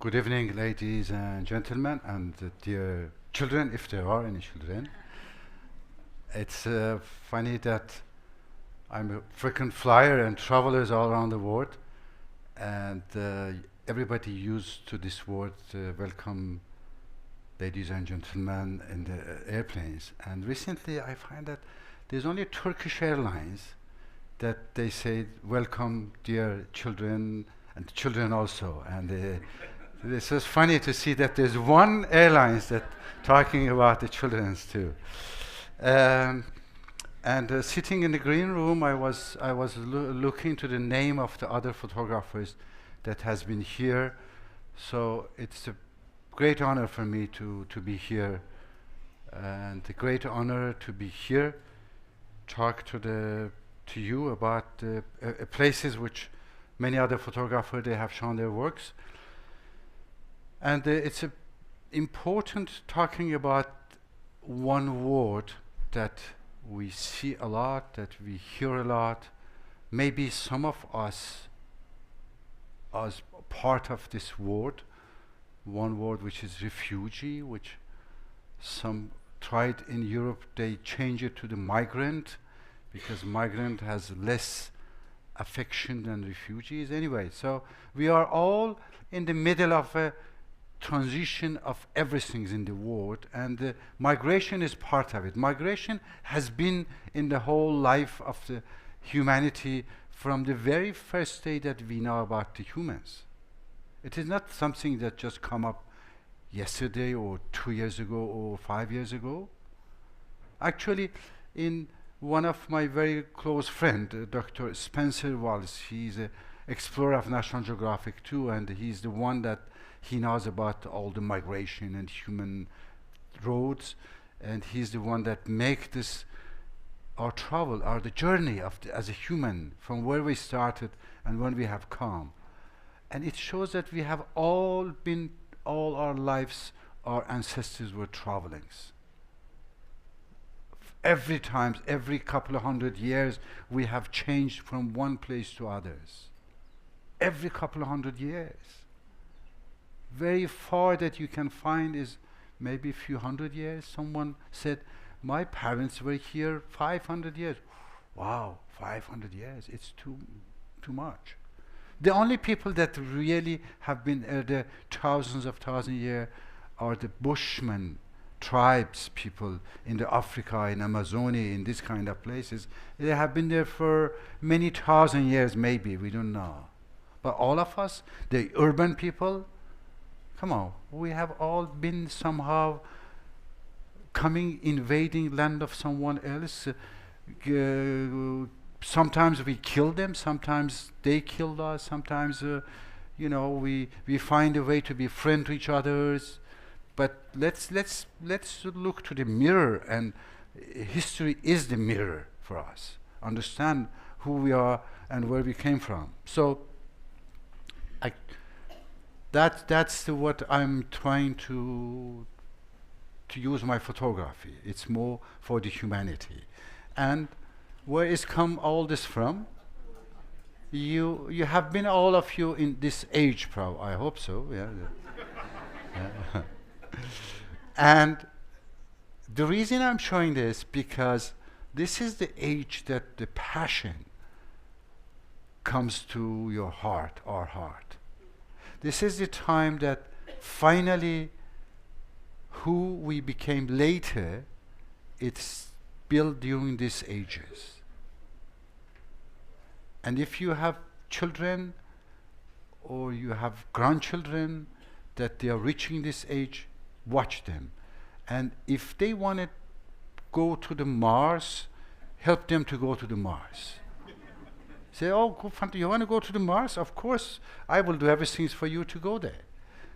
Good evening, ladies and gentlemen, and dear children, if there are any children. It's funny that I'm a frequent flyer and travelers all around the world, and everybody used to this word, welcome, ladies and gentlemen, in the airplanes. And recently I find that there's only Turkish Airlines that they say, welcome, dear children, and children also. And it's just funny to see that there's one airlines that talking about the children's too. And sitting in the green room, I was looking to the name of the other photographers that has been here. So it's a great honor for me to be here, and a great honor to be here, talk to you about places which many other photographers they have shown their works. And it's important talking about one word that we see a lot, that we hear a lot. Maybe some of us as part of this word, one word which is refugee, which some tried in Europe, they change it to the migrant, because migrant has less affection than refugees. Anyway, so we are all in the middle of a transition of everything in the world, and migration is part of it. Migration has been in the whole life of the humanity from the very first day that we know about the humans. It is not something that just come up yesterday or 2 years ago or 5 years ago. Actually, in one of my very close friend, Dr. Spencer Wallace, he's an explorer of National Geographic too, and he's the one that he knows about all the migration and human roads, and he's the one that make this our travel, the journey of as a human from where we started and when we have come. And it shows that we have all our lives, our ancestors were travelings. Every couple of 100 years, we have changed from one place to others. Every couple of 100 years. Very far that you can find is maybe a few 100 years. Someone said, my parents were here 500 years. Wow, 500 years, it's too much. The only people that really have been there thousands years are the Bushmen, tribes people in the Africa, in Amazonia, in this kind of places. They have been there for many thousand years, maybe, we don't know. But all of us, the urban people, come on, we have all been somehow invading land of someone else. Sometimes we kill them, sometimes they killed us, sometimes we find a way to be friend to each others. But let's look to the mirror, and history is the mirror for us. Understand who we are and where we came from. So that's what I'm trying to use my photography. It's more for the humanity. And where is come all this from? You have been, all of you, in this age, I hope so. Yeah. And the reason I'm showing this, because this is the age that the passion comes to your heart, our heart. This is the time that finally who we became later, it's built during these ages. And if you have children or you have grandchildren that they are reaching this age, watch them. And if they want to go to the Mars, help them to go to the Mars. Say, oh, you want to go to the Mars? Of course, I will do everything for you to go there.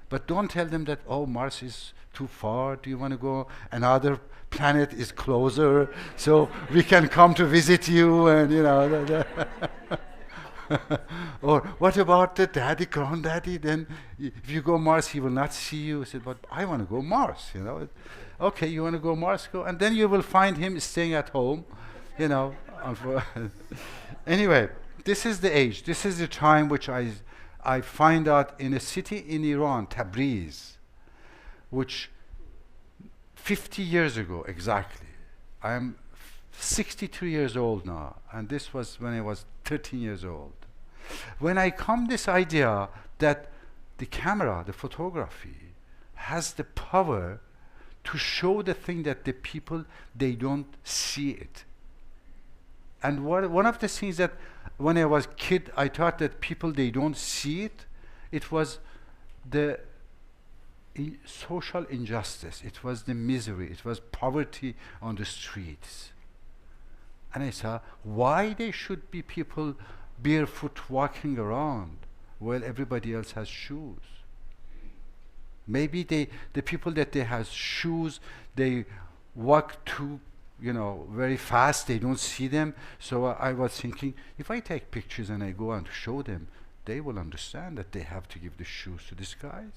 But don't tell them that, oh, Mars is too far. Do you want to go? Another planet is closer, so we can come to visit you, and or what about the daddy, granddaddy? Then if you go Mars, he will not see you. I said, but I want to go Mars, Okay, you want to go Mars? Go. And then you will find him staying at home, Anyway, this is the age. This is the time which I find out in a city in Iran, Tabriz, which 50 years ago exactly, I'm 62 years old now, and this was when I was 13 years old. When I come this idea that the camera, the photography, has the power to show the thing that the people, they don't see it. And one of the things that when I was kid, I thought that people, they don't see it. It was the social injustice. It was the misery. It was poverty on the streets. And I saw why they should be people barefoot walking around while everybody else has shoes. Maybe the people that they have shoes, they walk too, very fast, they don't see them. So I was thinking, if I take pictures and I go and show them, they will understand that they have to give the shoes to these guys.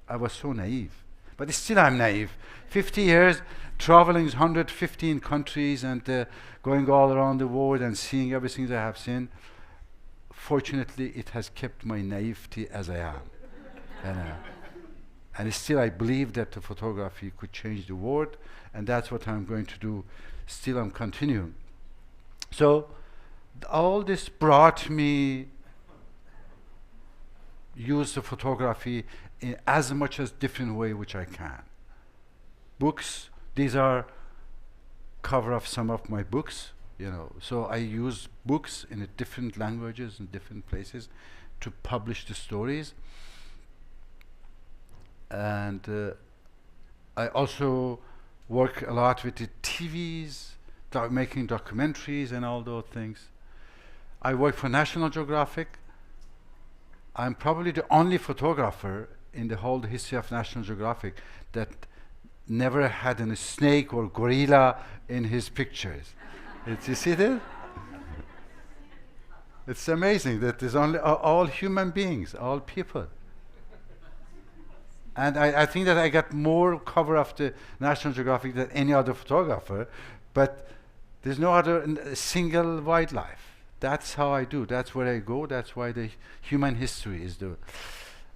I was so naive. But still I'm naive. 50 years, traveling 115 countries and going all around the world and seeing everything that I have seen. Fortunately, it has kept my naivety as I am. And still I believe that the photography could change the world, and that's what I'm going to do. Still I'm continuing. So all this brought me use the photography in as much as different way which I can. Books, these are cover of some of my books, so I use books in different languages in different places to publish the stories. And I also work a lot with the TVs, making documentaries and all those things. I work for National Geographic. I'm probably the only photographer in the whole history of National Geographic that never had a snake or gorilla in his pictures. You see that? It's amazing that there's only all human beings, all people. And I think that I got more cover of the National Geographic than any other photographer, but there's no other single wildlife. That's how I do. That's where I go. That's why the human history is the.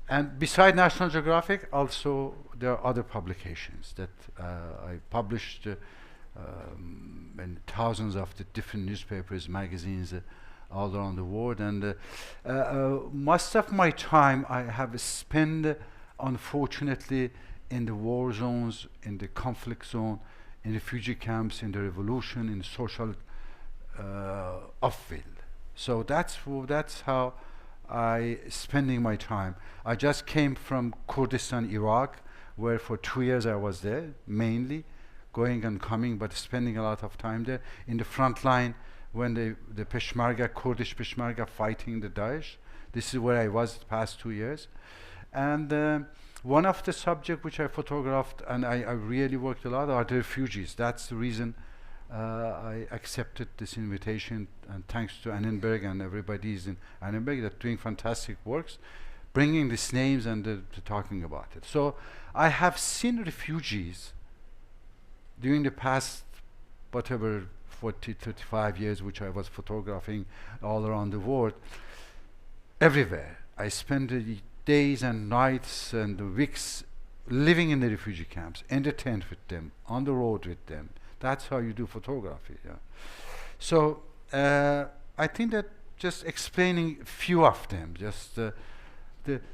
And beside National Geographic, also there are other publications that I published in thousands of the different newspapers, magazines, all around the world. And most of my time I have spent, unfortunately, in the war zones, in the conflict zone, in refugee camps, in the revolution, in social upfield. So that's how I spending my time. I just came from Kurdistan, Iraq, where for 2 years I was there, mainly going and coming, but spending a lot of time there in the front line when the Peshmerga, Kurdish Peshmerga fighting the Daesh. This is where I was the past 2 years. And one of the subjects which I photographed and I really worked a lot are the refugees. That's the reason I accepted this invitation, and thanks to Annenberg and everybody in Annenberg that doing fantastic works, bringing these names and talking about it. So I have seen refugees during the past, whatever, 40, 35 years which I was photographing all around the world, everywhere. I spent days and nights and weeks living in the refugee camps, in the tent with them, on the road with them. That's how you do photography. Yeah. So I think that just explaining few of them,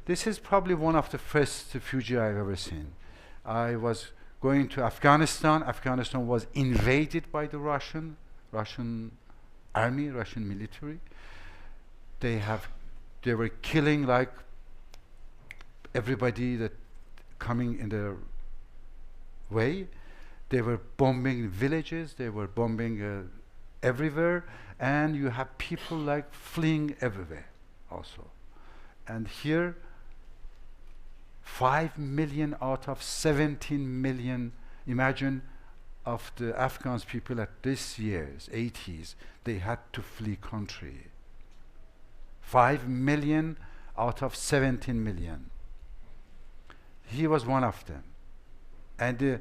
this is probably one of the first refugee I've ever seen. I was going to Afghanistan. Afghanistan was invaded by the Russian army, Russian military. They were killing like everybody that coming in their way. They were bombing villages, they were bombing everywhere, and you have people like fleeing everywhere also. And here, 5 million out of 17 million, imagine, of the Afghan people at this year's 80s, they had to flee country. 5 million out of 17 million. He was one of them. And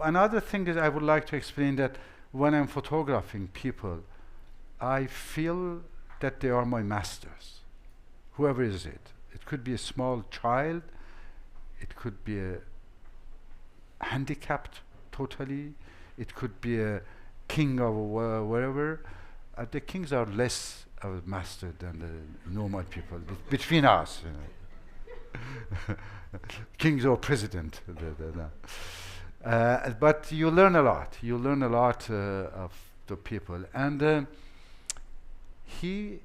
another thing that I would like to explain, that when I'm photographing people, I feel that they are my masters. whoever is it. It could be a small child, it could be a handicapped totally, it could be a king of wherever. The kings are less of a master than the normal people, between us. Kings or president. But you learn a lot. You learn a lot of the people. And he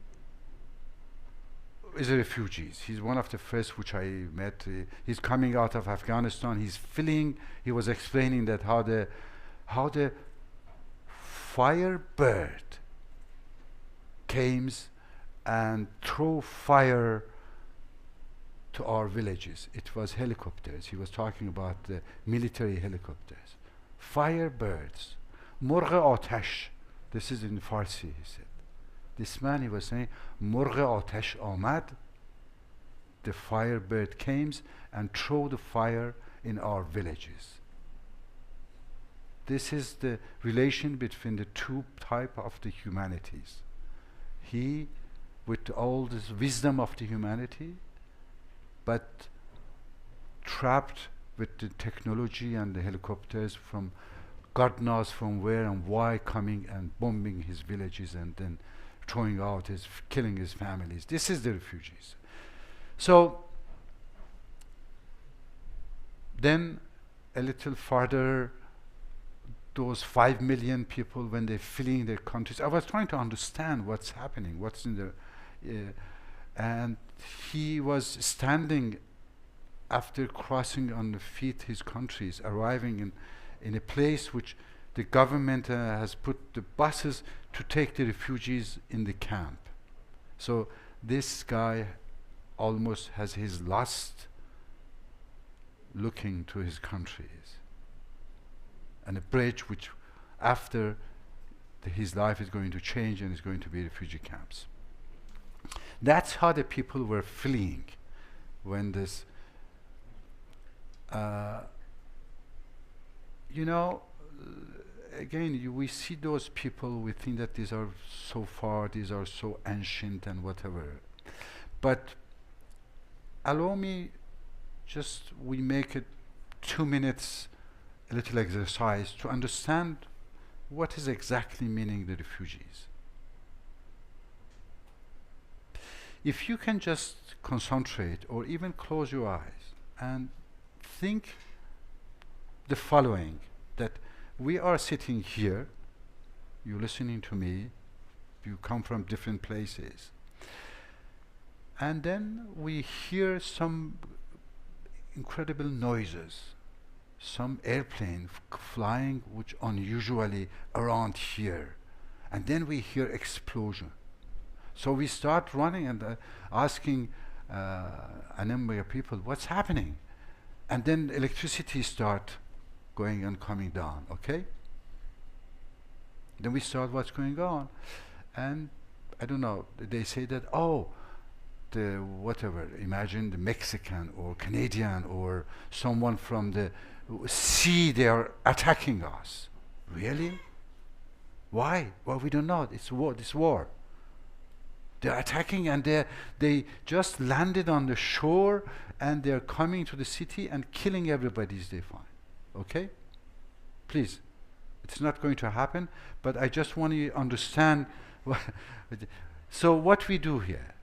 is a refugee. He's one of the first which I met. He's coming out of Afghanistan. He's feeling. He was explaining that how the firebird came and threw fire to our villages. It was helicopters. He was talking about the military helicopters. Firebirds. مرغ آتش. This is in Farsi, he said. This man, he was saying, مرغ آتش آمد. The firebird came and threw the fire in our villages. This is the relation between the two type of the humanities. He, with all this wisdom of the humanity, but trapped with the technology and the helicopters from God knows from where and why, coming and bombing his villages and then throwing out killing his families. This is the refugees. So then a little farther, those 5 million people, when they're fleeing their countries, I was trying to understand what's happening, what's in the and he was standing after crossing on the feet his countries, arriving in a place which the government has put the buses to take the refugees in the camp. So this guy almost has his lust looking to his countries, and a bridge which after his life is going to change and is going to be refugee camps. That's how the people were fleeing when this again, we see those people, we think that these are so far, these are so ancient and whatever. But allow me, just we make it 2 minutes, a little exercise to understand what is exactly meaning the refugees. If you can just concentrate or even close your eyes and think the following, that we are sitting here, you're listening to me, you come from different places, and then we hear some incredible noises, some airplane flying which unusually around here, and then we hear explosion. So we start running and asking Annenberg people, what's happening? And then electricity start going and coming down, okay? Then we start what's going on. And I don't know, they say that, oh, the whatever, imagine the Mexican or Canadian or someone from the sea, they are attacking us. Really? Why? Well, we don't know. It's war. This war. They're attacking, and they just landed on the shore, and they're coming to the city and killing everybody they find. Okay? Please. It's not going to happen, but I just want you to understand. So what we do here,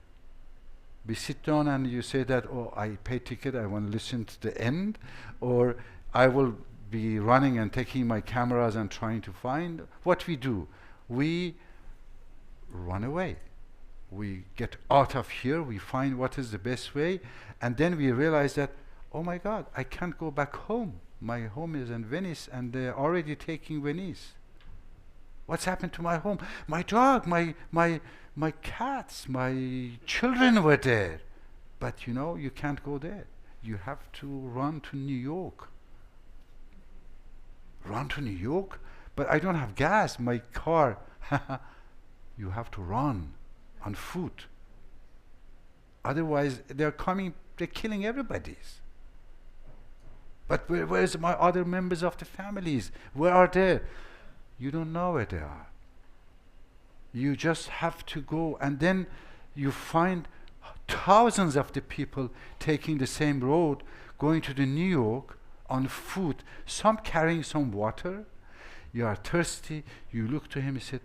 we sit down and you say that, oh, I pay ticket, I want to listen to the end, or I will be running and taking my cameras and trying to find. What we do, we run away. We get out of here, we find what is the best way, and then we realize that, oh my God, I can't go back home. My home is in Venice, and they're already taking Venice. What's happened to my home? My dog, my cats, my children were there. But you know, you can't go there. You have to run to New York. Run to New York? But I don't have gas, my car. You have to run on foot. Otherwise, they're coming, they're killing everybody. But where's my other members of the families? Where are they? You don't know where they are. You just have to go, and then you find thousands of the people taking the same road, going to the New York on foot, some carrying some water. You are thirsty, you look to him, he said,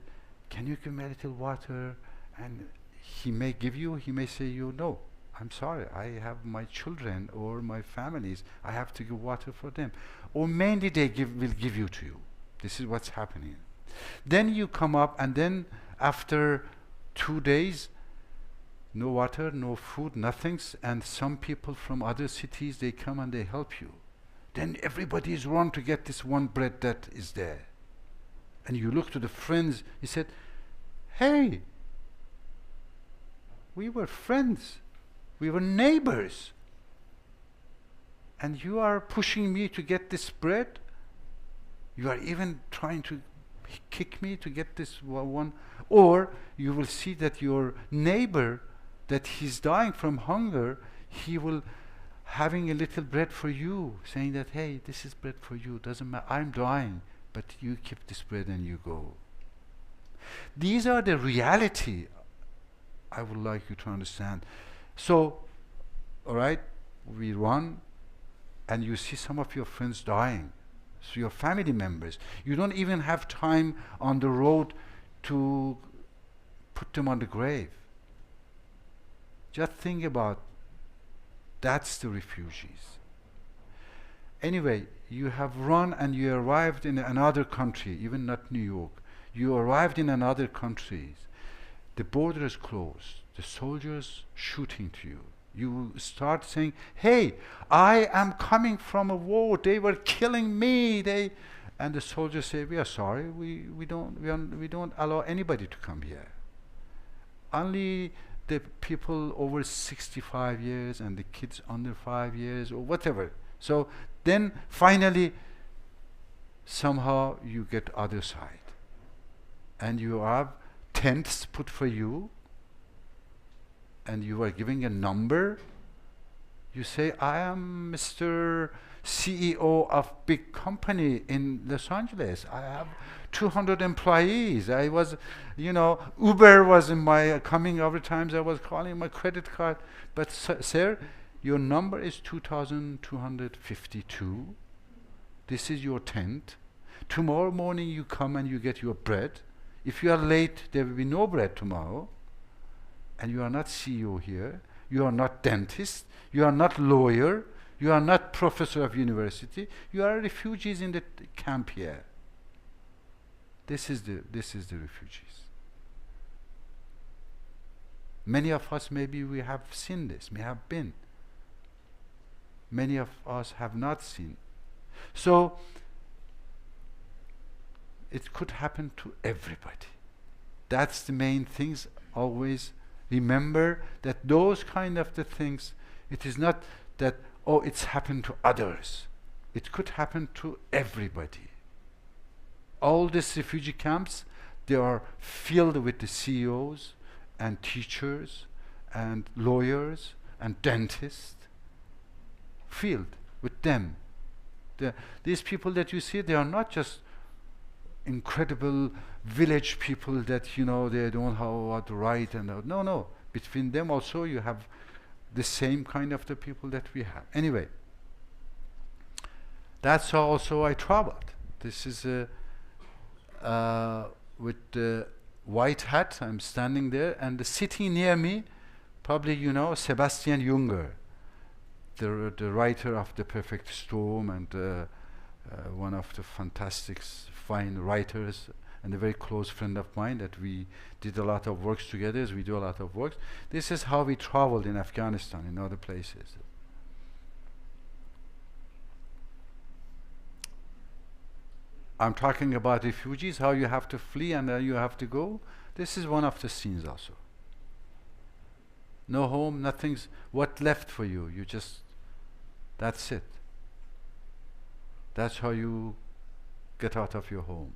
can you give me a little water? And he may give you, he may say you, no, I'm sorry, I have my children or my families, I have to give water for them. Or mainly they will give you to you. This is what's happening. Then you come up, and then after 2 days, no water, no food, nothing, and some people from other cities, they come and they help you. Then everybody is run to get this one bread that is there. And you look to the friends, he said, hey, we were friends, we were neighbors, and you are pushing me to get this bread? You are even trying to kick me to get this one? Or you will see that your neighbor, that he's dying from hunger, he will having a little bread for you, saying that, hey, this is bread for you, doesn't matter, I'm dying, but you keep this bread and you go. These are the reality I would like you to understand. So, all right, we run, and you see some of your friends dying, so your family members. You don't even have time on the road to put them on the grave. Just think about, that's the refugees. Anyway, you have run and you arrived in another country, even not New York. You arrived in another country. The border is closed. The soldiers shooting to you. You start saying, hey, I am coming from a war. They were killing me. And the soldiers say, we are sorry. We don't allow anybody to come here. Only the people over 65 years and the kids under 5 years or whatever. So then finally, somehow you get other side. And you have tents put for you, and you are giving a number. You say, I am Mr. CEO of big company in Los Angeles. I have 200 employees. I was, Uber was in my coming over times. I was calling my credit card. But sir, your number is 2,252. This is your tent. Tomorrow morning you come and you get your bread. If you are late, there will be no bread tomorrow. And you are not CEO here. You are not dentist. You are not lawyer. You are not professor of university. You are refugees in the camp here. This is the refugees. Many of us, maybe we have seen this, may have been. Many of us have not seen. So it could happen to everybody. That's the main things. Always remember that those kind of the things, it is not that, oh, it's happened to others. It could happen to everybody. All these refugee camps, they are filled with the CEOs and teachers and lawyers and dentists, filled with them. These people that you see, they are not just incredible village people that, they don't know how to write and no. Between them also you have the same kind of the people that we have. Anyway, that's how also I traveled. This is with the white hat, I'm standing there, and the city near me, probably Sebastian Junger, the writer of The Perfect Storm, and one of the fantastic, fine writers, and a very close friend of mine that we did a lot of works together, as we do a lot of works. This is how we traveled in Afghanistan, in other places. I'm talking about refugees, how you have to flee and then you have to go. This is one of the scenes also. No home, nothing's what left for you. You just, that's it. That's how you get out of your home.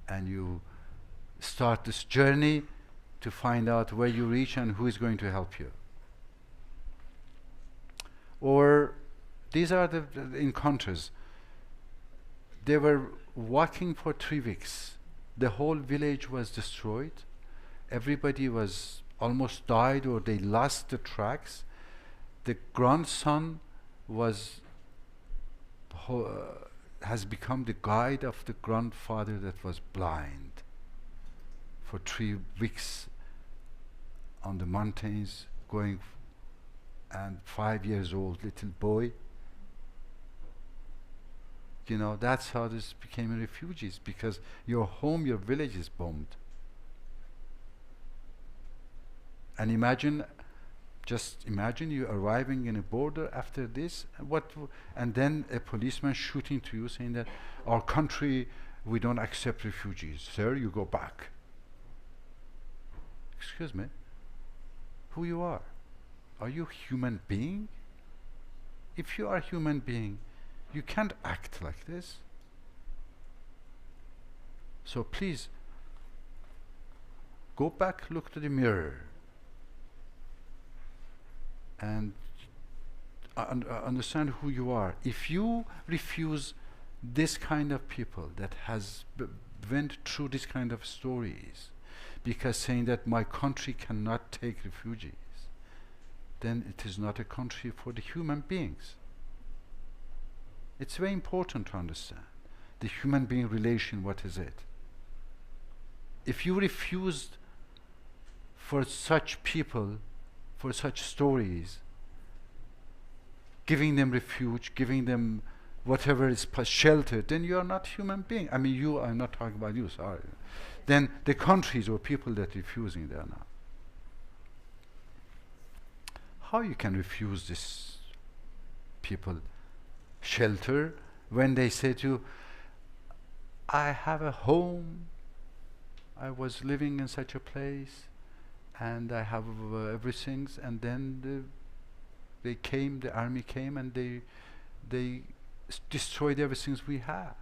And you start this journey to find out where you reach and who is going to help you. Or these are the encounters. They were walking for 3 weeks. The whole village was destroyed. Everybody was almost died or they lost the tracks. The grandson was has become the guide of the grandfather that was blind for 3 weeks on the mountains going, and 5 years old little boy. You know, that's how this became refugees, because your home, your village is bombed. And imagine, just imagine you arriving in a border after this, and then a policeman shooting to you saying that our country, we don't accept refugees. Sir, you go back. Excuse me, who you are? Are you human being? If you are a human being, you can't act like this. So please, go back, look to the mirror, and understand who you are. If you refuse this kind of people that has went through this kind of stories, because saying that my country cannot take refugees, then it is not a country for the human beings. It's very important to understand the human being relation, what is it? If you refused for such people, for such stories, giving them refuge, giving them whatever is shelter, then you are not human being. I mean, you, I'm not talking about you, sorry. Then the countries or people that refusing, they are not. How you can refuse this people shelter when they say to you, I have a home, I was living in such a place, and I have everything, and then the army came, and they destroyed everything we had.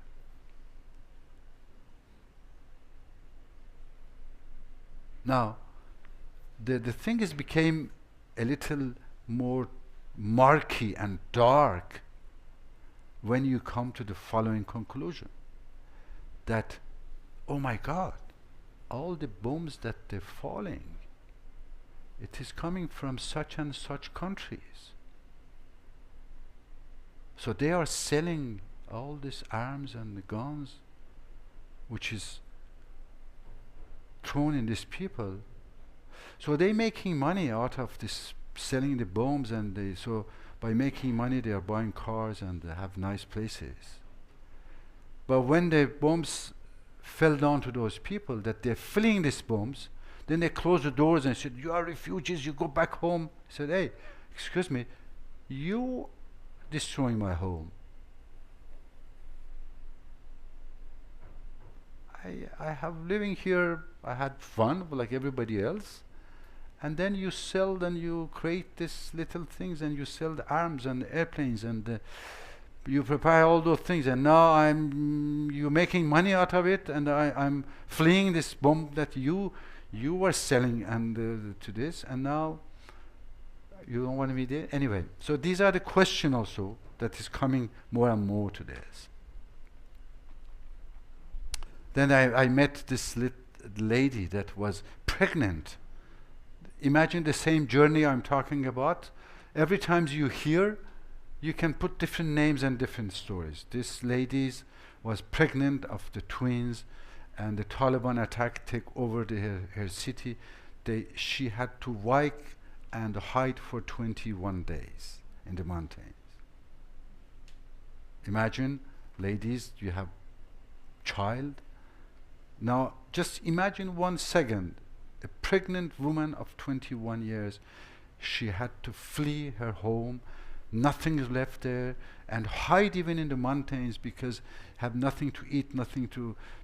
Now, the thing is became a little more murky and dark when you come to the following conclusion, that, oh my God, all the bombs that they're falling, it is coming from such and such countries. So they are selling all these arms and the guns which is thrown in these people. So they're making money out of this, selling the bombs, and so by making money they are buying cars and they have nice places. But when the bombs fell down to those people that they're filling these bombs, then they closed the doors and said, you are refugees, you go back home. I said, hey, excuse me, you destroying my home. I have living here, I had fun like everybody else, and then you sell and you create these little things, and you sell the arms and the airplanes, and you prepare all those things, and now you're making money out of it, and I'm fleeing this bomb that you were selling and to this, and now you don't want to be there anyway. So these are the questions also that is coming more and more to this. Then I met this lady that was pregnant. Imagine the same journey I'm talking about. Every time you hear, you can put different names and different stories. This lady was pregnant of the twins, and the Taliban attack take over her city. She had to wake and hide for 21 days in the mountains. Imagine, ladies, you have child. Now, just imagine 1 second, a pregnant woman of 21 years, she had to flee her home, nothing is left there, and hide even in the mountains because have nothing to eat,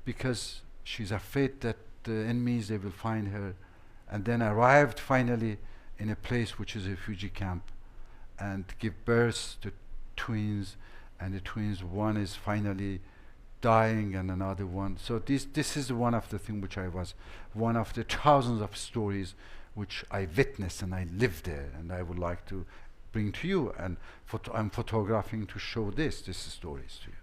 because she's afraid that the enemies, they will find her, and then arrived finally in a place which is a refugee camp and give birth to twins, and the twins, one is finally dying and another one. So this is one of the things which one of the thousands of stories which I witnessed and I lived there, and I would like to bring to you, and I'm photographing to show these stories to you.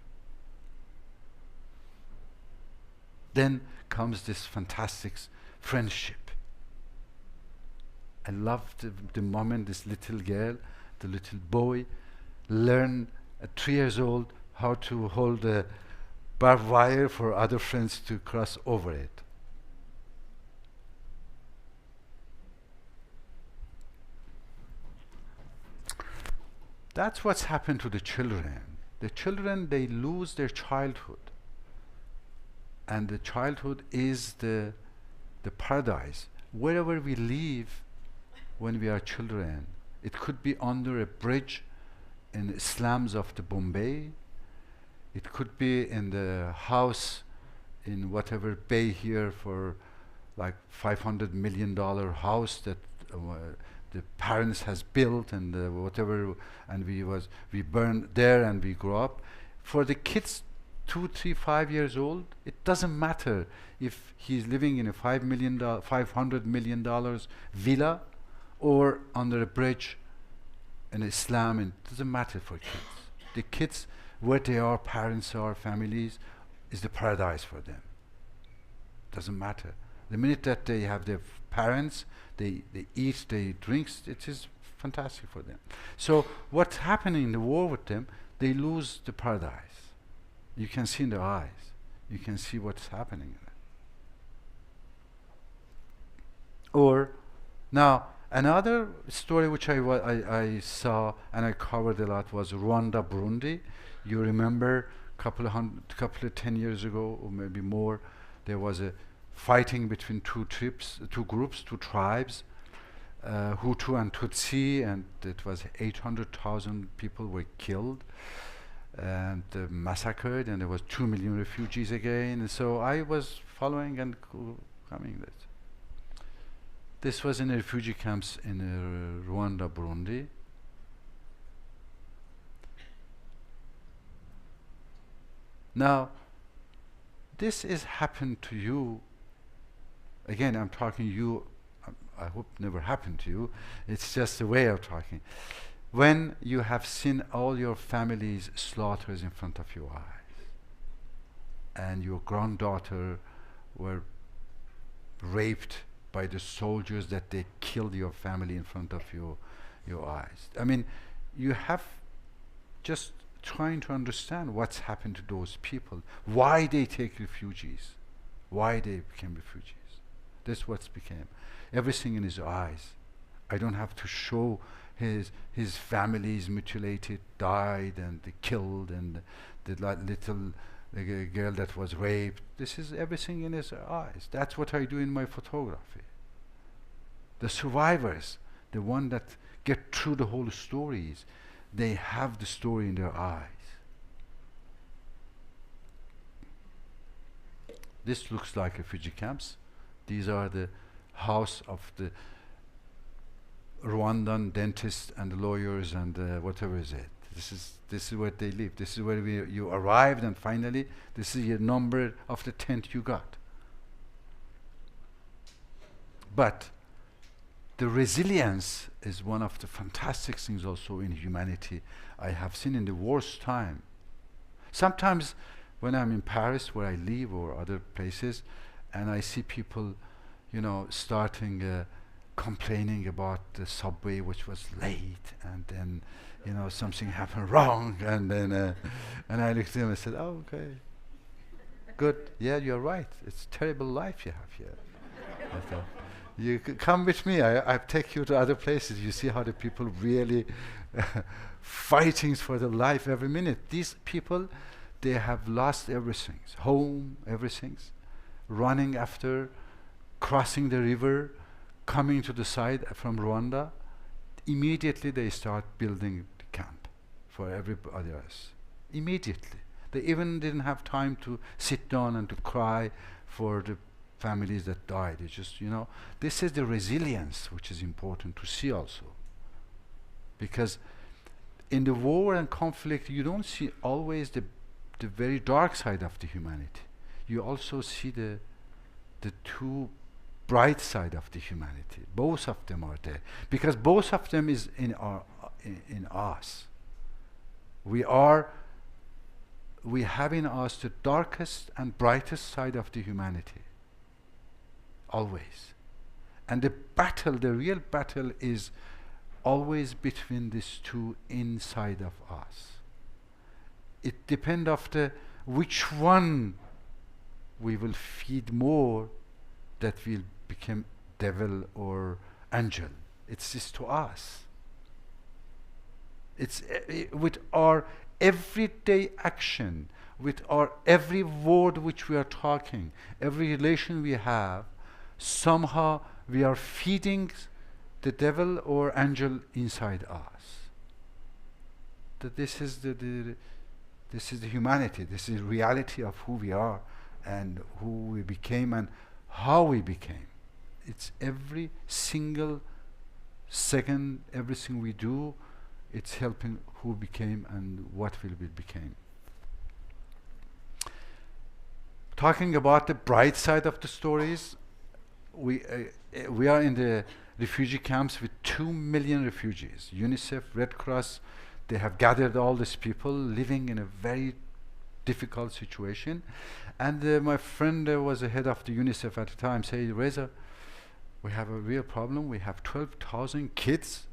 Then comes this fantastic friendship. I loved the moment this little girl, the little boy, learn at 3 years old how to hold a barbed wire for other friends to cross over it. That's what's happened to the children. The children, they lose their childhood. And the childhood is the paradise. Wherever we live when we are children, it could be under a bridge in the slums of the Bombay. It could be in the house in whatever bay here for like $500 million house that the parents has built and whatever, and we burned there and we grew up. For the kids 2, 3, 5 years old, it doesn't matter if he's living in a $500 million villa or under a bridge in Islam. It doesn't matter for kids. The kids, where they are, parents are, families, is the paradise for them. Doesn't matter. The minute that they have their parents, they eat, they drink, it is fantastic for them. So what's happening in the war with them, they lose the paradise. You can see in their eyes. You can see what's happening. Or now another story which I saw and I covered a lot was Rwanda, Burundi. You remember couple of 10 years ago or maybe more, there was a fighting between two tribes, Hutu and Tutsi, and it was 800,000 people were killed and massacred, and there was 2 million refugees again. And so I was following and coming this. This was in the refugee camps in Rwanda, Burundi. Now, this is happened to you. Again, I'm talking you, I hope never happened to you. It's just a way of talking. When you have seen all your family's slaughters in front of your eyes, and your granddaughter were raped by the soldiers that they killed your family in front of your eyes. I mean, you have just trying to understand what's happened to those people, why they take refugees, why they became refugees. That's what's became. Everything in his eyes. I don't have to show his families mutilated, died, and killed, and the little girl that was raped. This is everything in his eyes. That's what I do in my photography. The survivors, the one that get through the whole stories, they have the story in their eyes. This looks like refugee camps. These are the house of the Rwandan dentists and lawyers and whatever is it. This is where they live. This is where you arrived, and finally, this is your number of the tent you got. But the resilience is one of the fantastic things also in humanity I have seen in the worst time. Sometimes when I'm in Paris, where I live, or other places, and I see people, starting complaining about the subway which was late, and then, something happened wrong, and then, and I looked at them and said, "Oh, okay, good. Yeah, you're right. It's a terrible life you have here." I thought, you come with me. I take you to other places. You see how the people really fighting for their life every minute. These people, they have lost everything, home, everything, running after, crossing the river, coming to the side from Rwanda. Immediately they start building the camp for everybody else. Immediately. They even didn't have time to sit down and to cry for the families that died. It's just, this is the resilience which is important to see also. Because in the war and conflict, you don't see always the very dark side of the humanity. You also see the two bright side of the humanity. Both of them are there. Because both of them is in us. We have in us the darkest and brightest side of the humanity. Always. And the battle, the real battle, is always between these two inside of us. It depends of the which one we will feed more, that will become devil or angel. It's just to us. It's with our everyday action, with our every word which we are talking, every relation we have, somehow we are feeding the devil or angel inside us. That this is this is the humanity, this is reality of who we are and who we became and how we became. It's every single second, everything we do, it's helping who became and what will we became. Talking about the bright side of the stories, we are in the refugee camps with 2 million refugees. UNICEF, Red Cross, they have gathered all these people living in a very difficult situation. And my friend was the head of the UNICEF at the time, said, Reza, we have a real problem. We have 12,000 kids,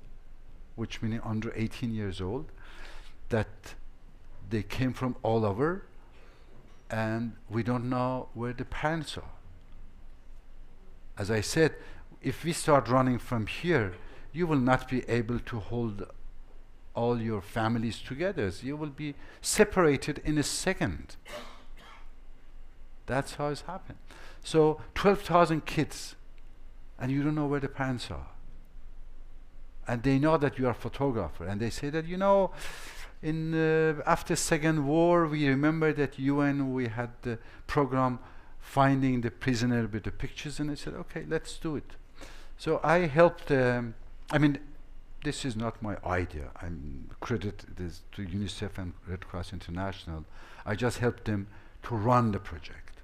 which means under 18 years old, that they came from all over, and we don't know where the parents are. As I said, if we start running from here, you will not be able to hold all your families together. You will be separated in a second. That's how it's happened. So 12,000 kids, and you don't know where the parents are. And they know that you are a photographer, and they say that, you know, in after Second War, we remember that UN, we had the program finding the prisoner with the pictures, and I said, okay, let's do it. So I helped, I mean, this is not my idea. I'm credit this to UNICEF and Red Cross International. I just helped them to run the project.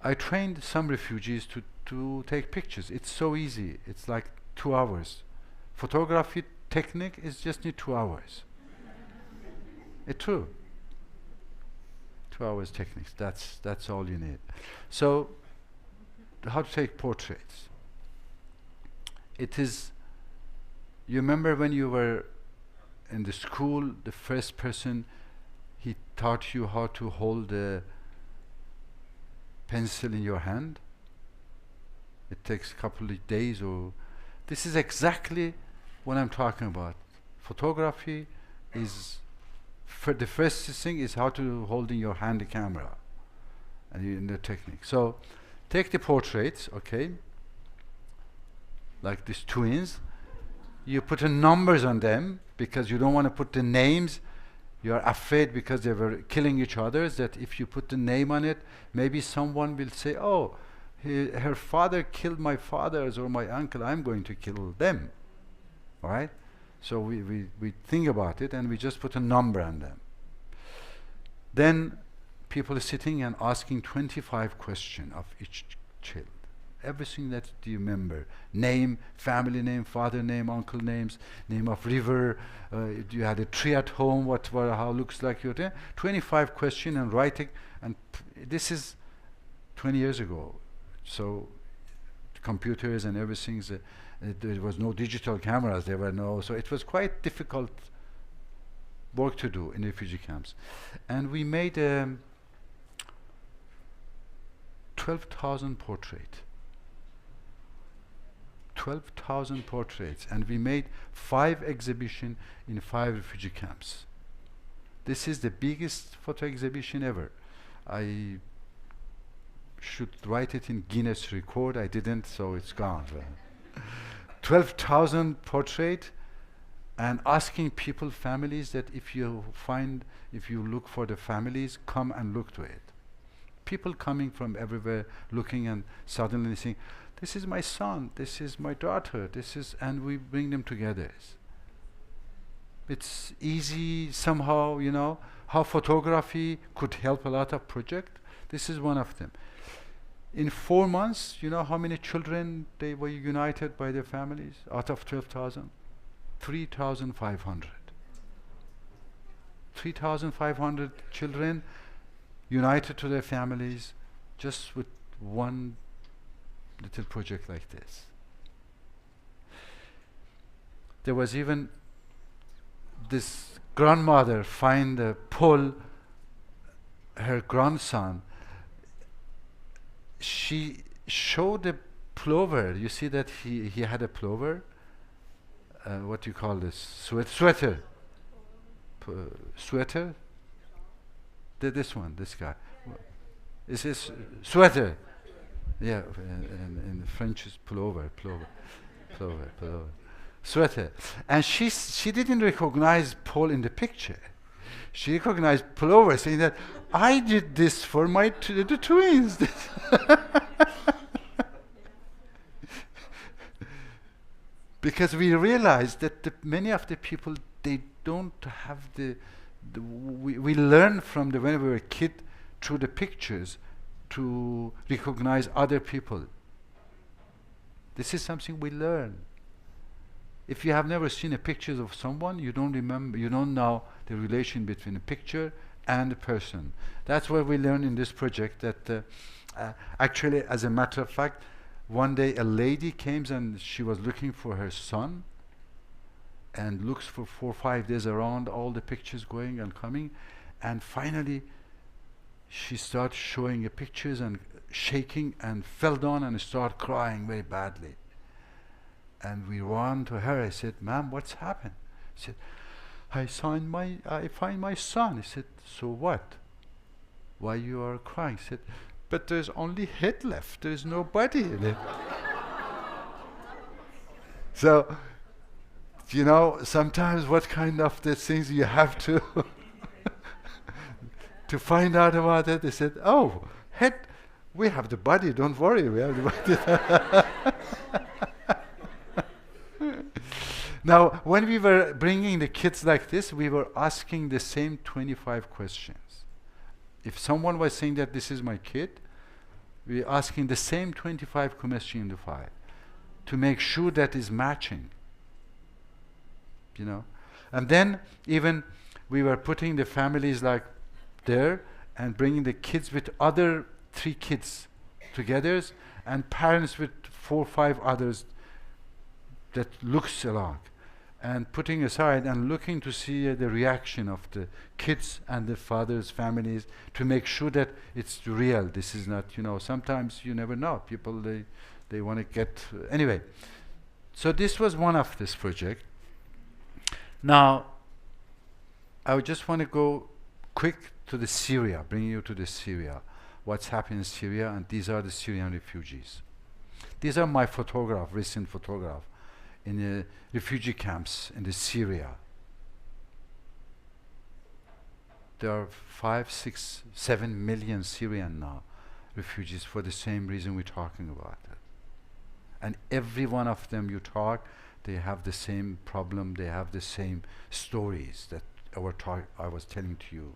I trained some refugees to take pictures. It's so easy. It's like 2 hours. Photography technique is just need 2 hours. It's true. 2 hours techniques. That's all you need. So, how to take portraits? It is. You remember when you were in the school, the first person, he taught you how to hold a pencil in your hand. It takes a couple of days, or this is exactly what I'm talking about. Photography is, the first thing is how to hold in your hand the camera and in the technique. So take the portraits, okay, like these twins. You put numbers on them because you don't want to put the names. You are afraid because they were killing each other, that if you put the name on it, maybe someone will say, oh, her father killed my fathers or my uncle, I'm going to kill them. All right? So we think about it and we just put a number on them. Then people are sitting and asking 25 questions of each child. Everything that you remember. Name, family name, father name, uncle names, name of river, you had a tree at home, how looks like your day. 25 questions and writing, and this is 20 years ago. So computers and everything, there was no digital cameras, there were no, so it was quite difficult work to do in refugee camps. And we made 12,000 portraits. 12,000 portraits, and we made 5 exhibitions in 5 refugee camps. This is the biggest photo exhibition ever. I should write it in Guinness record. I didn't, so it's gone. 12,000 portraits, and asking people, families, that if you look for the families, come and look to it. People coming from everywhere, looking and suddenly saying, this is my son, this is my daughter, this is, and we bring them together. It's easy somehow, you know, how photography could help a lot of projects. This is one of them. In 4 months, you know how many children they were united by their families out of 12,000? 3,500. 3,500 children united to their families just with one little project like this. There was even this grandmother pull her grandson. She showed a plover. You see that he had a plover. What do you call this? Sweater. Sweater. This one. This guy. This is sweater. Yeah, in French is plover. Sweater. And she didn't recognize Paul in the picture. She recognized plover, saying that I did this for my the twins. Because we realized that many of the people, they don't have we learn from when we were a kid through the pictures to recognize other people. This is something we learn. If you have never seen a picture of someone, you don't know the relation between a picture and a person. That's what we learn in this project, that actually, as a matter of fact, one day a lady came and she was looking for her son and looks for 4 or 5 days around, all the pictures going and coming, and finally she started showing the pictures and shaking and fell down and started crying very badly. And we ran to her. I said, "Ma'am, what's happened?" She said, I find my son." I said, "So what? Why you are crying?" She said, "But there's only head left. There is no body left." So, you know, sometimes what kind of the things you have to to find out about it. They said, "Oh, head, we have the body. Don't worry, we have the body." Now, when we were bringing the kids like this, we were asking the same 25 questions. If someone was saying that this is my kid, we were asking the same 25 questions in the file to make sure that is matching. You know, and then even we were putting the families like there and bringing the kids with other 3 kids together and parents with 4 or 5 others that looks alike, and putting aside and looking to see the reaction of the kids and the fathers' families to make sure that it's real. This is not, you know, sometimes you never know. People, they want to get, anyway. So this was one of this project. Now, I would just want to go quick to the Syria, bring you to the Syria. What's happening in Syria, and these are the Syrian refugees. These are my recent photograph in the refugee camps in the Syria. There are 5, 6, 7 million Syrian now refugees for the same reason we're talking about it. And every one of them you talk, they have the same problem, they have the same stories that I was telling to you.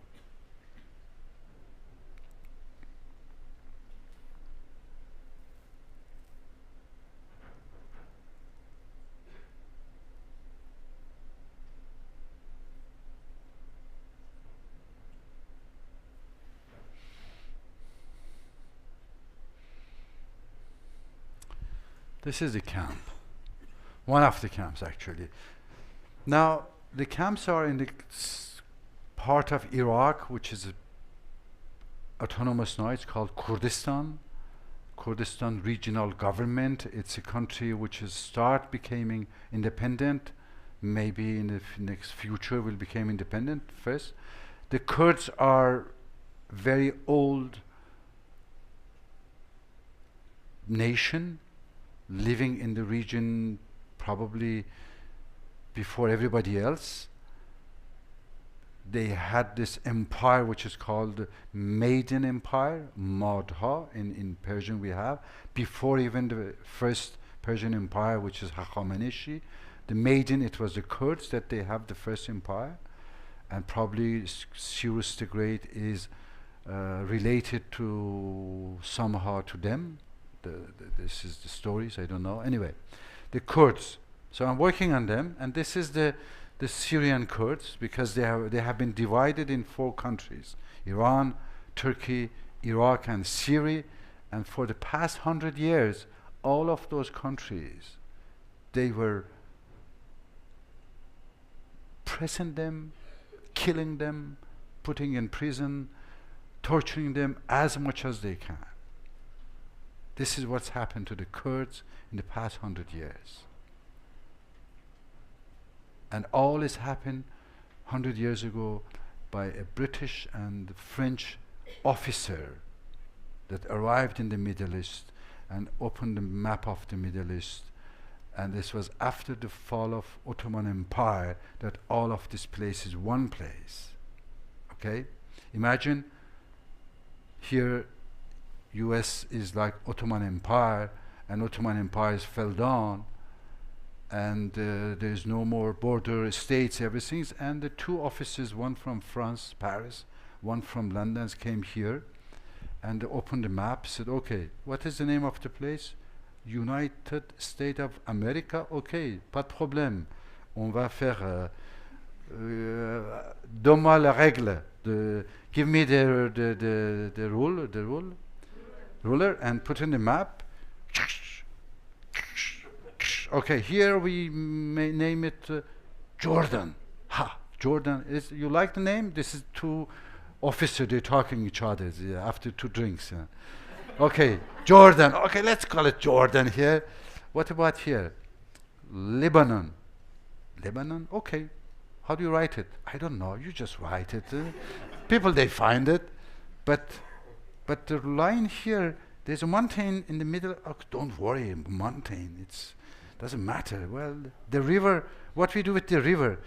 This is the camp. One of the camps, actually. Now, the camps are in the part of Iraq, which is autonomous now. It's called Kurdistan. Kurdistan Regional Government. It's a country which is becoming independent. Maybe in the next future will become independent first. The Kurds are very old nation, living in the region probably before everybody else. They had this empire which is called Maiden Empire, Madha in Persian we have, before even the first Persian Empire, which is Hakhamaneshi. The Maiden, it was the Kurds that they have the first empire, and probably Cyrus the Great is related to somehow to them. This is the stories, I don't know. Anyway, the Kurds. So I'm working on them, and this is the Syrian Kurds, because they have been divided in 4 countries: Iran, Turkey, Iraq, and Syria. And for the past 100 years, all of those countries, they were pressing them, killing them, putting in prison, torturing them as much as they can. This is what's happened to the Kurds in the past 100 years. And all this happened 100 years ago by a British and French officer that arrived in the Middle East and opened the map of the Middle East. And this was after the fall of Ottoman Empire that all of this place is one place. Okay? Imagine here US is like Ottoman Empire, and Ottoman empires fell down, and there's no more border states, everything. And the two officers, one from France, Paris, one from London, came here and opened the map, said, okay, what is the name of the place? United States of America? Okay, pas de problème. On va faire donne-moi la règle. Give me the ruler and put in the map. Okay, here we may name it Jordan. Ha, Jordan. You like the name? This is two officers, they're talking each other after 2 drinks. Okay, Jordan. Okay, let's call it Jordan here. What about here? Lebanon. Lebanon? Okay. How do you write it? I don't know. You just write it. People, they find it. But the line here, there's a mountain in the middle. Oh, don't worry, mountain. It doesn't matter. Well, the river, what we do with the river?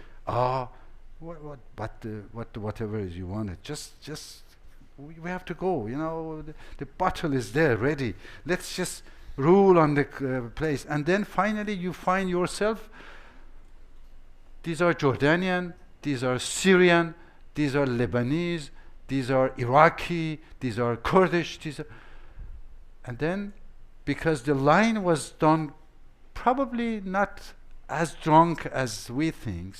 Whatever you want it. Just we have to go. You know, the bottle is there, ready. Let's just rule on the place. And then finally you find yourself, these are Jordanian, these are Syrian, these are Lebanese, these are Iraqi, these are Kurdish, and then, because the line was done probably not as drunk as we think,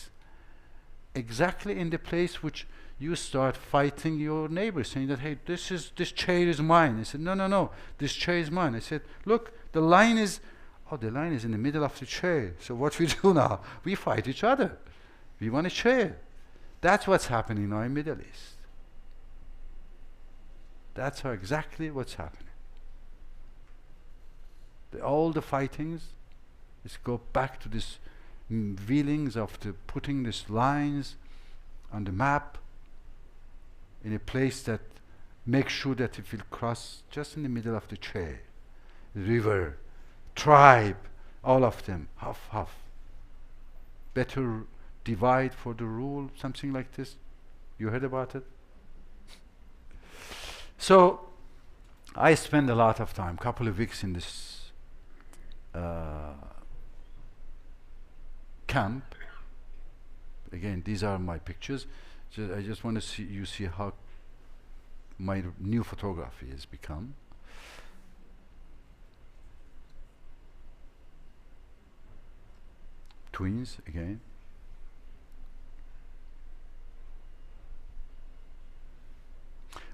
exactly in the place which you start fighting your neighbor, saying that, hey, this chair is mine. I said, no, this chair is mine. I said, look, the line is in the middle of the chair. So what we do now? We fight each other. We want a chair. That's what's happening now in Middle East. That's exactly what's happening. All the fightings go back to this feelings of putting these lines on the map in a place that makes sure that it will cross just in the middle of the chair. River, tribe, all of them, half. Better divide for the rule, something like this. You heard about it? So I spend a lot of time, couple of weeks in this camp. Again, these are my pictures. I just want to see how my new photography has become. Twins again.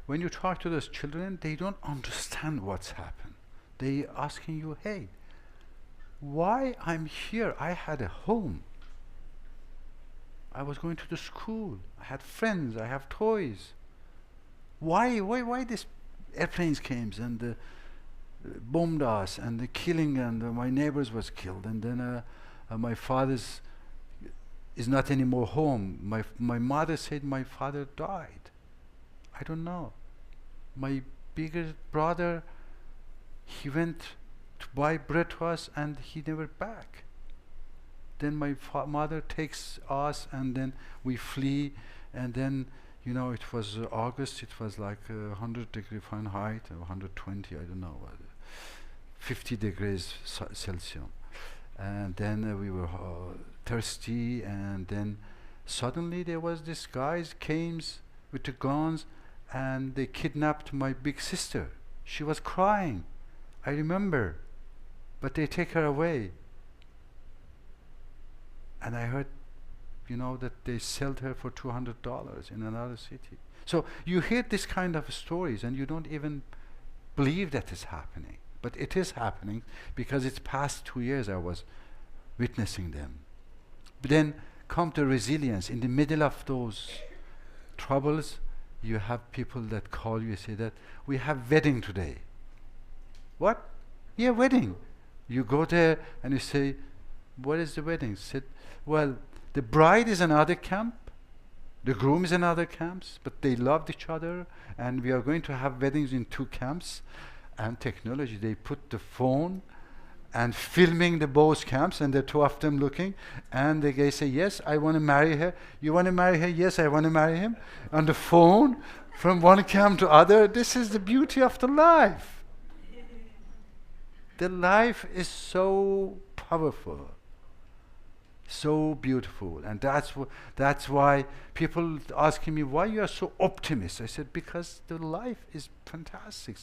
When you talk to those children, they don't understand what's happened. They asking you, hey, why I'm here? I had a home. I was going to the school. I had friends. I have toys. Why these airplanes came and bombed us and the killing and my neighbors was killed and then my father's is not anymore home. My mother said my father died. I don't know. My bigger brother, he went to buy bread to us and he never back. Then my mother takes us and then we flee, and then, you know, it was August, it was like 100 degrees Fahrenheit, 120, I don't know, 50 degrees Celsius. And then we were thirsty, and then suddenly there was this guys came with the guns and they kidnapped my big sister. She was crying, I remember, but they take her away. And I heard, you know, that they sold her for $200 in another city. So you hear this kind of stories and you don't even believe that is happening. But it is happening because it's past 2 years I was witnessing them. But then come to resilience. In the middle of those troubles, you have people that call you and say that we have wedding today. What? Yeah, wedding. You go there and you say, what is the wedding? Said, well, the bride is another camp, the groom is another camps, but they loved each other, and we are going to have weddings in 2 camps. And technology, they put the phone and filming the both camps, and the 2 of them looking, and the guy say, yes, I want to marry her. You want to marry her? Yes, I want to marry him. On the phone, from one camp to other. This is the beauty of the life. The life is so powerful, so beautiful, and that's why people asking me why you are so optimist. I said because the life is fantastic.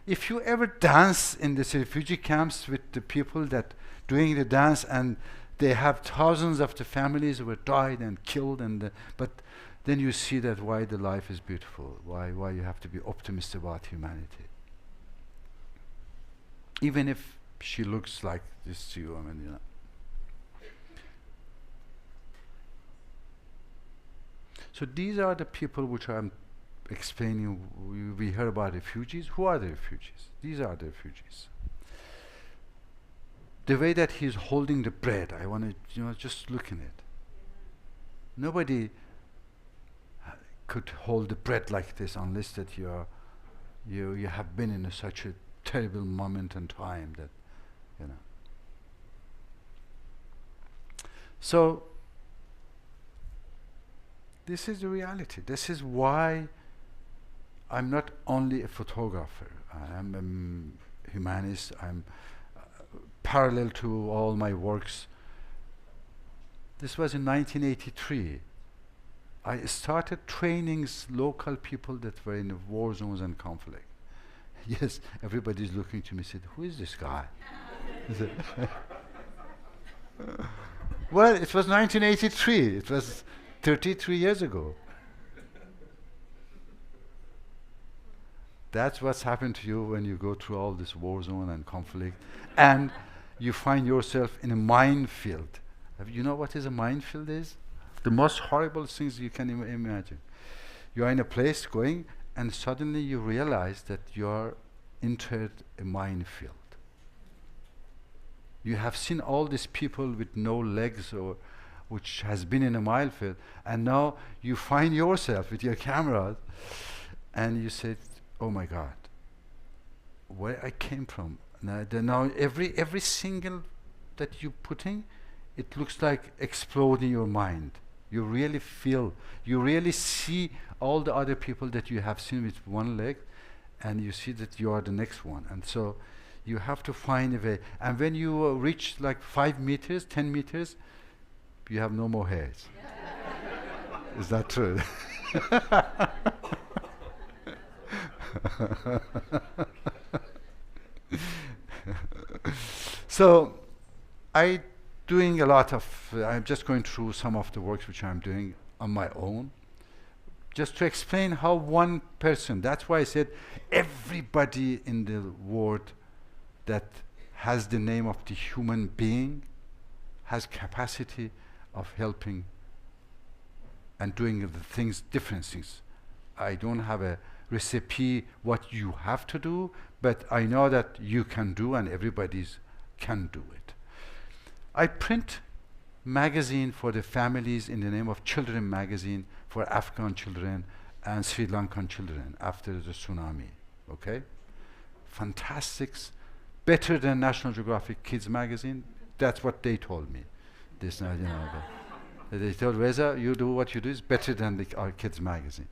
If you ever dance in these refugee camps with the people that doing the dance, and they have thousands of the families who were died and killed, but then you see that why the life is beautiful, why you have to be optimistic about humanity. Even if she looks like this to you, I mean, you know. So these are the people which I'm explaining. We heard about refugees. Who are the refugees? These are the refugees. The way that he's holding the bread, I want to, just look in it. Nobody could hold the bread like this unless that you have been in such a terrible moment and time that, So this is the reality. This is why I'm not only a photographer. I'm a humanist. I'm parallel to all my works. This was in 1983. I started training local people that were in the war zones and conflict. Yes, everybody's looking to me and said, who is this guy? Well, it was 1983. It was 33 years ago. That's what's happened to you when you go through all this war zone and conflict, and you find yourself in a minefield. You know what is a minefield is? The most horrible things you can imagine. You are in a place going, and suddenly you realize that you are entered a minefield. You have seen all these people with no legs or which has been in a minefield, and now you find yourself with your camera, and you said, oh my God, where I came from. Now every single that you put in, it looks like explode in your mind. You really feel, you really see all the other people that you have seen with one leg, and you see that you are the next one. And so you have to find a way. And when you reach like 5 meters, 10 meters, you have no more hairs. Is that true? So I'm doing a lot of, I'm just going through some of the works which I'm doing on my own, just to explain how one person, that's why I said everybody in the world that has the name of the human being has capacity of helping and doing the things, different things. I don't have a recipe what you have to do, but I know that you can do, and everybody's can do it. I print magazine for the families in the name of Children Magazine for Afghan children and Sri Lankan children after the tsunami. Okay? Fantastics, better than National Geographic Kids Magazine. That's what they told me. This, they told Reza, you do what you do is better than our kids magazine.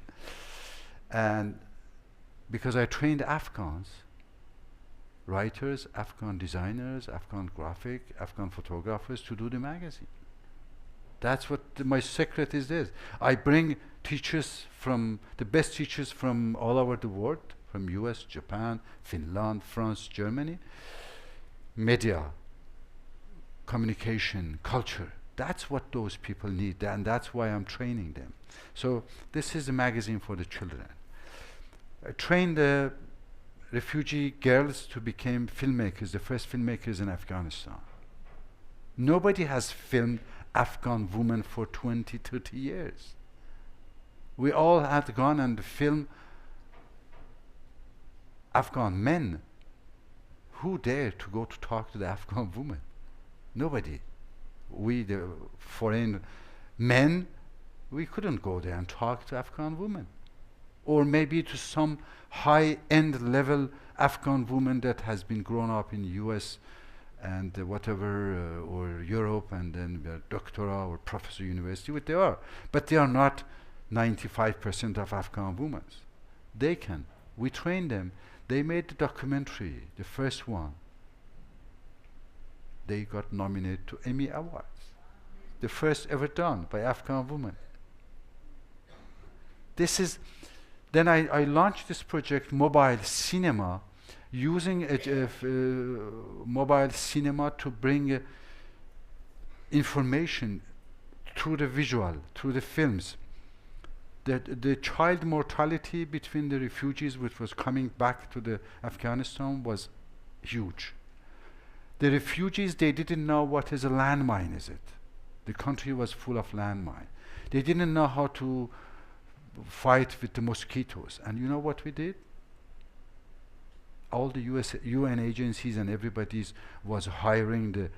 And because I trained Afghans, writers, Afghan designers, Afghan graphic, Afghan photographers to do the magazine. That's what my secret is this. I bring teachers from, the best teachers from all over the world, from US, Japan, Finland, France, Germany, media, communication, culture. That's what those people need, and that's why I'm training them. So this is a magazine for the children. I trained refugee girls to become filmmakers, the first filmmakers in Afghanistan. Nobody has filmed Afghan women for 20, 30 years. We all had gone and filmed Afghan men. Who dared to go to talk to the Afghan woman? Nobody. We, the foreign men, we couldn't go there and talk to Afghan women. Or maybe to some high-end level Afghan woman that has been grown up in US and whatever, or Europe, and then they're doctoral or professor university, what they are. But they are not 95% of Afghan women. They can. We train them. They made the documentary, the first one. They got nominated to Emmy Awards. The first ever done by Afghan women. This is, then I launched this project, Mobile Cinema, using mobile cinema to bring information through the visual, through the films. The child mortality between the refugees which was coming back to the Afghanistan was huge. The refugees, they didn't know what is a landmine, is it? The country was full of landmine. They didn't know how to fight with the mosquitoes. And you know what we did? All the UN agencies and everybody's was hiring the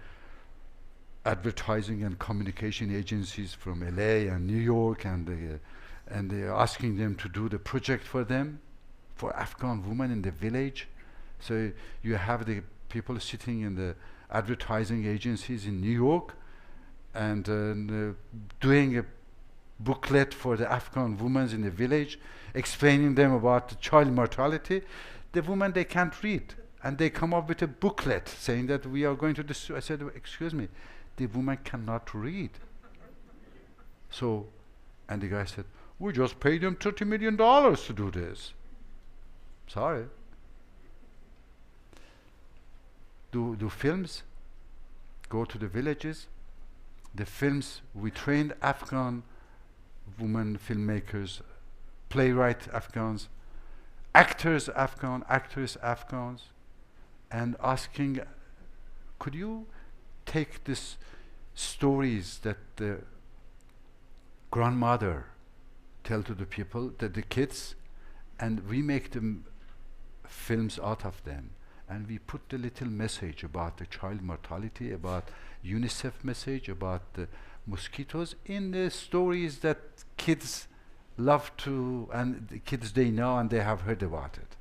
advertising and communication agencies from LA and New York, and they're asking them to do the project for them, for Afghan women in the village. So you have the people sitting in the advertising agencies in New York and doing a booklet for the Afghan women in the village, explaining them about the child mortality. The women, they can't read, and they come up with a booklet saying that we are going to destroy. I said, excuse me, the woman cannot read. So, and the guy said, we just paid them $30 million to do this. Sorry. Do films, go to the villages. The films, we trained Afghan women filmmakers, playwright Afghans, actors Afghan, actors Afghans, and asking, could you take these stories that the grandmother tell to the people, that the kids, and we make them films out of them, and we put the little message about the child mortality, about UNICEF message, about the mosquitoes in the stories that kids love to, and the kids they know and they have heard about it.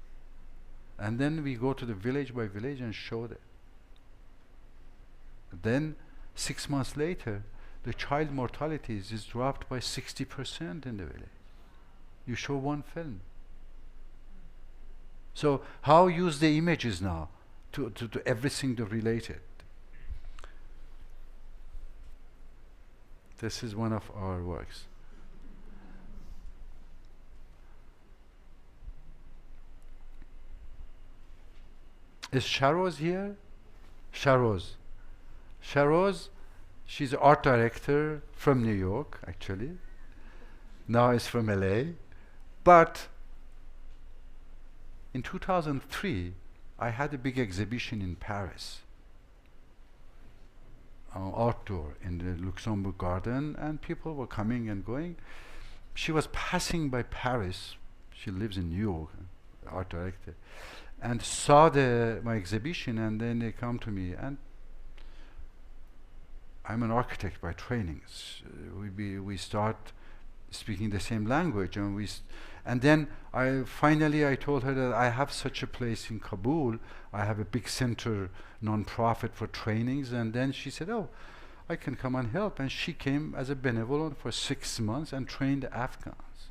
And then we go to the village by village and show them. Then 6 months later, the child mortality is dropped by 60% in the village. You show one film. So how use the images now to everything related? This is one of our works. Is Sharoz here? Sharoz. Sharoz, she's an art director from New York, actually. Now is from LA. But in 2003, I had a big exhibition in Paris, outdoor in the Luxembourg Garden, and people were coming and going. She was passing by Paris. She lives in New York, art director, and saw my exhibition, and then they come to me. And I'm an architect by training. We start speaking the same language, and then finally I told her that I have such a place in Kabul. I have a big center, non-profit for trainings. And then she said, oh, I can come and help. And she came as a benevolent for 6 months and trained Afghans.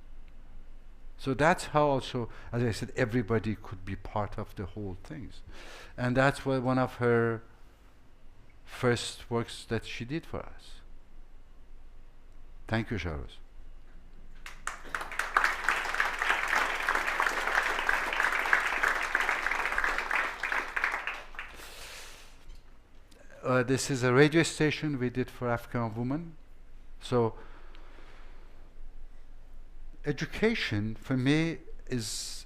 So that's how also, as I said, everybody could be part of the whole things. And that's one of her first works that she did for us. Thank you, Sharoz. This is a radio station we did for Afghan women. So education for me is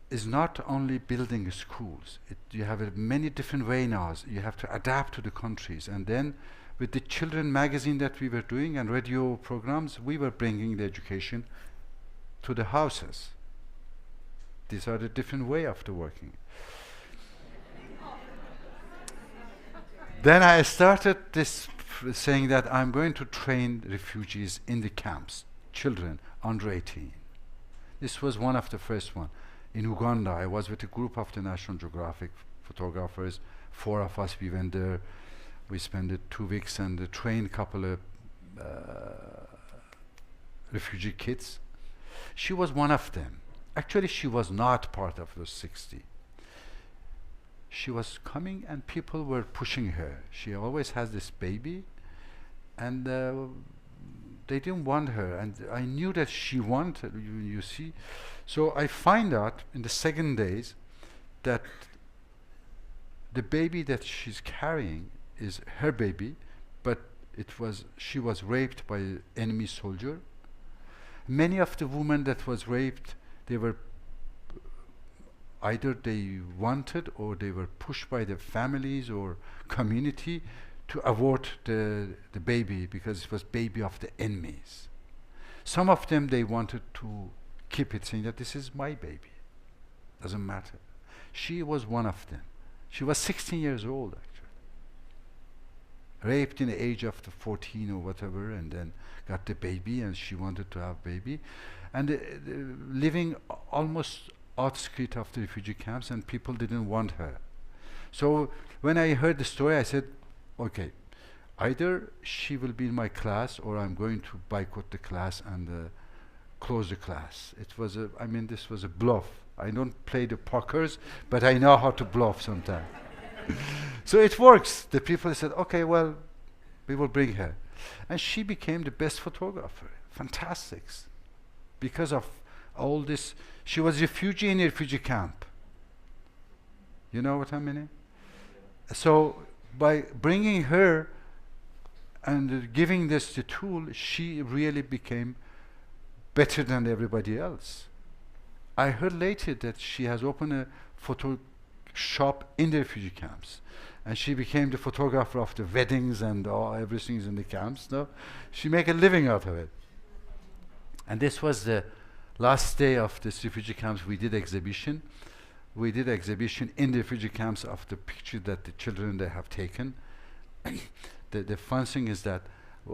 is not only building schools. You have many different ways now. You have to adapt to the countries. And then with the children magazine that we were doing and radio programs, we were bringing the education to the houses. These are the different way of the working. Then I started this saying that I'm going to train refugees in the camps, children under 18. This was one of the first one. In Uganda, I was with a group of the National Geographic photographers. 4 of us, we went there. We spent 2 weeks and trained a couple of refugee kids. She was one of them. Actually, she was not part of those 60. She was coming and people were pushing her. She always has this baby and they didn't want her, and I knew that she wanted, you see. So I find out in the second days that the baby that she's carrying is her baby, but she was raped by an enemy soldier. Many of the women that was raped, they were either they wanted or they were pushed by their families or community to abort the baby because it was baby of the enemies. Some of them, they wanted to keep it, saying that this is my baby. Doesn't matter. She was one of them. She was 16 years old, actually. Raped in the age of the 14 or whatever, and then got the baby, and she wanted to have baby. And living almost outskirts of the refugee camps, and people didn't want her. So when I heard the story, I said, okay, either she will be in my class or I'm going to boycott the class and close the class. It was this was a bluff. I don't play the pokers, but I know how to bluff sometimes. So it works. The people said, okay, well, we will bring her. And she became the best photographer. Fantastic. Because of all this, she was refugee in a refugee camp. You know what I mean? So by bringing her and giving this the tool, she really became better than everybody else. I heard later that she has opened a photo shop in the refugee camps, and she became the photographer of the weddings and everything in the camps. No, she make a living out of it. And this was the last day of this refugee camps. We did exhibition. We did exhibition in the refugee camps of the picture that the children they have taken. The fun thing is that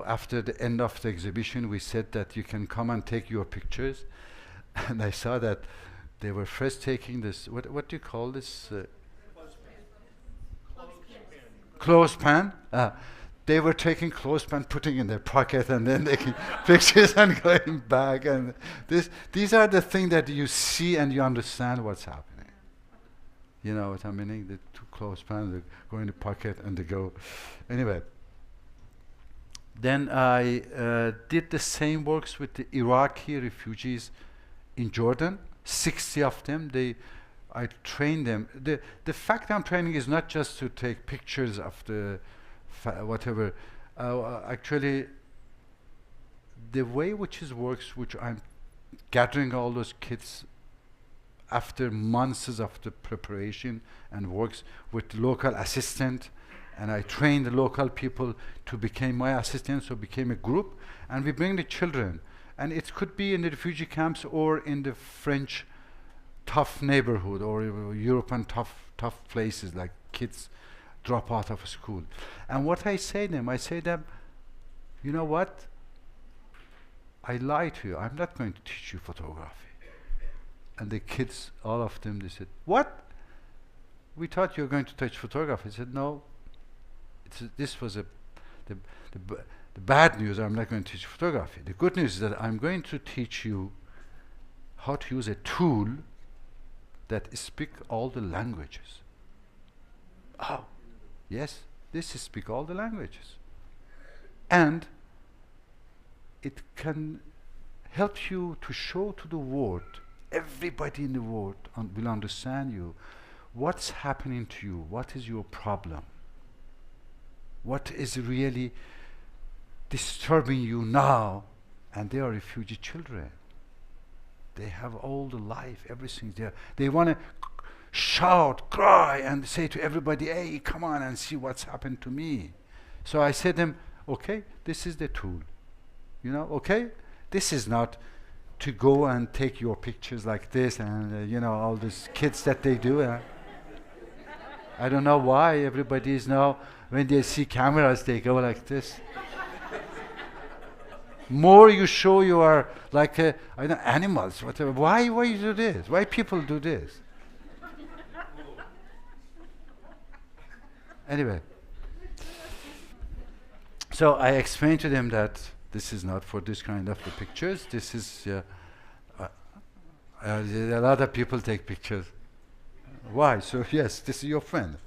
after the end of the exhibition, we said that you can come and take your pictures. And I saw that they were first taking this, what do you call this? Clothespin. They were taking clothespin, putting in their pocket, and then taking pictures and going back. And these are the things that you see and you understand what's happening. You know what I mean? The 2 clothespins, they go in the pocket and they go. Anyway. Then I did the same works with the Iraqi refugees in Jordan. 60 of them. I trained them. The fact I'm training is not just to take pictures of the whatever. Actually, the way which is works, which I'm gathering all those kids after months of the preparation and works with local assistant, and I trained the local people to become my assistants, so became a group, and we bring the children. And it could be in the refugee camps or in the French tough neighborhood or European tough places, like kids drop out of school. And what I say them, you know what? I lie to you. I'm not going to teach you photography. And the kids, all of them, they said, what? We thought you were going to teach photography. I said, no. This was the bad news. I'm not going to teach photography. The good news is that I'm going to teach you how to use a tool that speak all the languages. Oh, yes, this speak all the languages. And it can help you to show to the world, everybody in the world will understand you, what's happening to you, what is your problem, what is really disturbing you now, and they are refugee children. They have all the life, everything there. They want to shout, cry, and say to everybody, hey, come on and see what's happened to me. So I said to them, okay, this is the tool. You know, okay? This is not to go and take your pictures like this and, you know, all these kids that they do. I don't know why everybody is now, when they see cameras, they go like this. More you show you are like, I don't know, animals, whatever. Why you do this? Why people do this? Anyway. So I explained to them that this is not for this kind of pictures. This is, a lot of people take pictures. Why? So yes, this is your friend.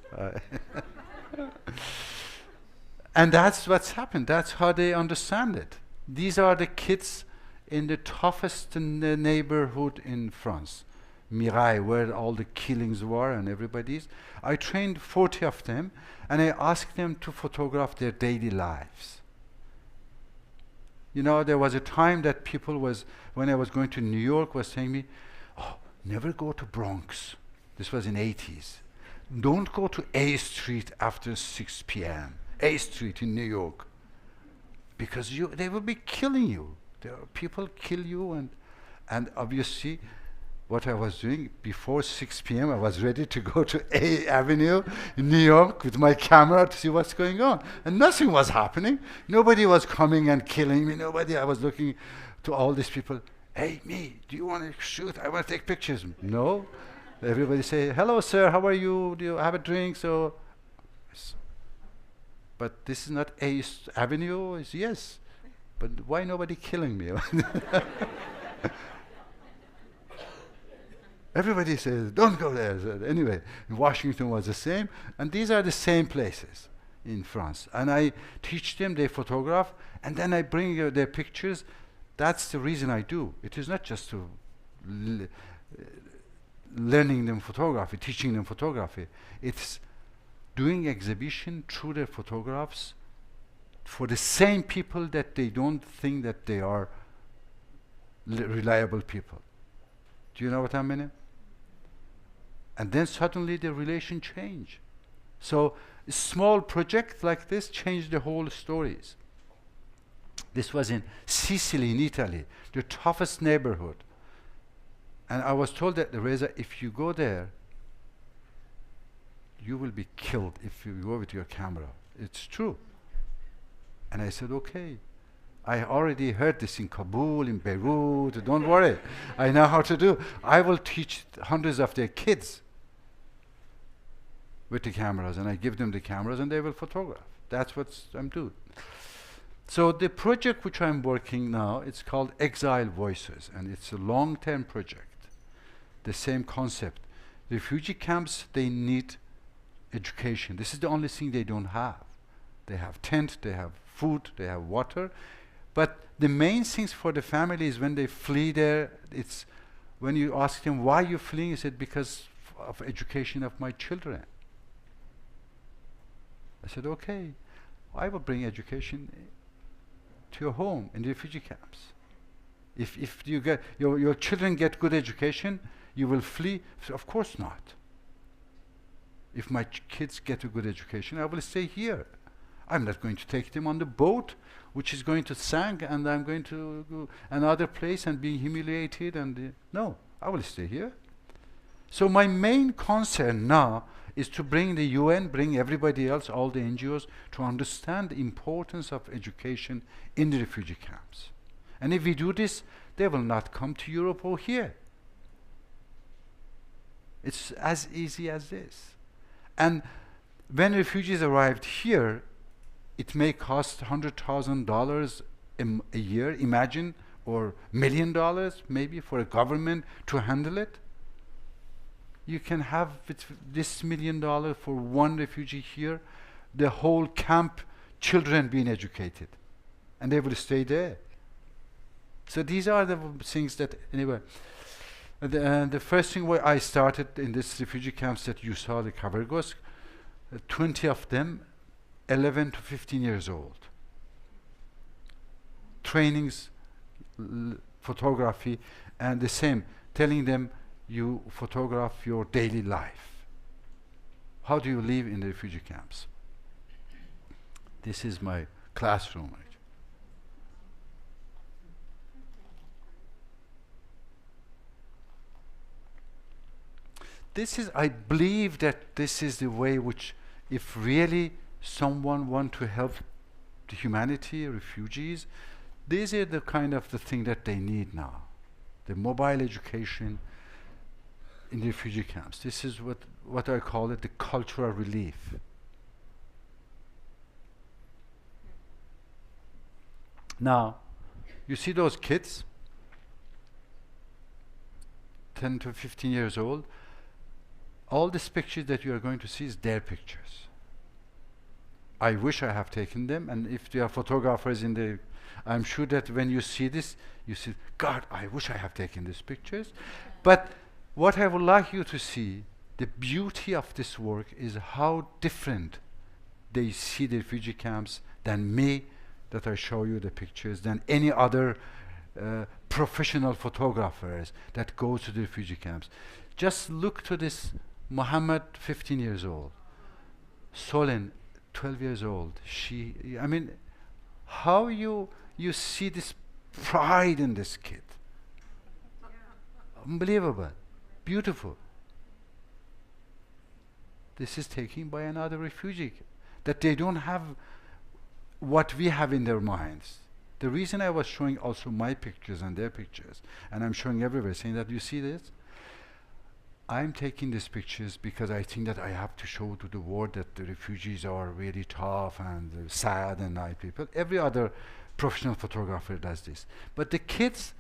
And that's what's happened. That's how they understand it. These are the kids in the toughest neighborhood in France, Mirail, where all the killings were and everybody's. I trained 40 of them, and I asked them to photograph their daily lives. You know, there was a time that people was, when I was going to New York, was saying me, oh, never go to Bronx. This was in 80s. Don't go to A Street after 6 p.m. A Street in New York. Because they will be killing you. People kill you, and obviously, what I was doing before 6 p.m., I was ready to go to A Avenue in New York with my camera to see what's going on. And nothing was happening. Nobody was coming and killing me. I was looking to all these people. Hey, me, do you want to shoot? I want to take pictures. No. Everybody say, hello, sir, how are you? Do you have a drink? So, but this is not A Avenue? It's yes. But why nobody killing me? Everybody says, don't go there. So anyway, Washington was the same. And these are the same places in France. And I teach them, they photograph, and then I bring their pictures. That's the reason I do. It is not just to learning them photography, teaching them photography. It's doing exhibition through their photographs for the same people that they don't think that they are reliable people. Do you know what I mean? And then suddenly the relation change. So a small project like this changed the whole stories. This was in Sicily, in Italy, the toughest neighborhood. And I was told that, Reza, if you go there, you will be killed if you go with your camera. It's true. And I said, okay. I already heard this in Kabul, in Beirut. Don't worry. I know how to do. I will teach hundreds of their kids with the cameras, and I give them the cameras, and they will photograph. That's what I'm doing. So the project which I'm working now, it's called Exile Voices, and it's a long-term project. The same concept. Refugee camps, they need education. This is the only thing they don't have. They have tent, they have food, they have water. But the main things for the family is when they flee there, it's when you ask them, why you fleeing? He said, because of education of my children. I said, okay, I will bring education to your home in the refugee camps. If you get your children get good education, you will flee? Of course not. If my kids get a good education, I will stay here. I'm not going to take them on the boat, which is going to sink, and I'm going to go another place and be humiliated. And no, I will stay here. So my main concern now is to bring the UN, bring everybody else, all the NGOs, to understand the importance of education in the refugee camps. And if we do this, they will not come to Europe or here. It's as easy as this. And when refugees arrived here, it may cost $100,000 a year, imagine, or $1 million maybe for a government to handle it. You can have with this $1 million for one refugee here, the whole camp children being educated, and they will stay there. So these are the things that, anyway, the first thing where I started in this refugee camps that you saw, the Kawergosk, 20 of them, 11 to 15 years old. Trainings, photography, And the same, telling them you photograph your daily life. How do you live in the refugee camps? This is my classroom. This is, I believe that this is the way which, if really someone want to help the humanity, refugees, these are the kind of the thing that they need now. The mobile education in the refugee camps. This is what I call it, the cultural relief. Now, you see those kids, 10 to 15 years old, all these pictures that you are going to see is their pictures. I wish I have taken them, and if there are photographers in the, I'm sure that when you see this, you see, God, I wish I have taken these pictures. But what I would like you to see, the beauty of this work is how different they see the refugee camps than me, that I show you the pictures, than any other professional photographers that go to the refugee camps. Just look to this Muhammad, 15 years old. Solen, 12 years old. I mean, how you see this pride in this kid. Unbelievable. Beautiful. This is taken by another refugee, that they don't have what we have in their minds. The reason I was showing also my pictures and their pictures, and I'm showing everywhere, saying that you see this, I'm taking these pictures because I think that I have to show to the world that the refugees are really tough and sad and nice people. Every other professional photographer does this. But the kids,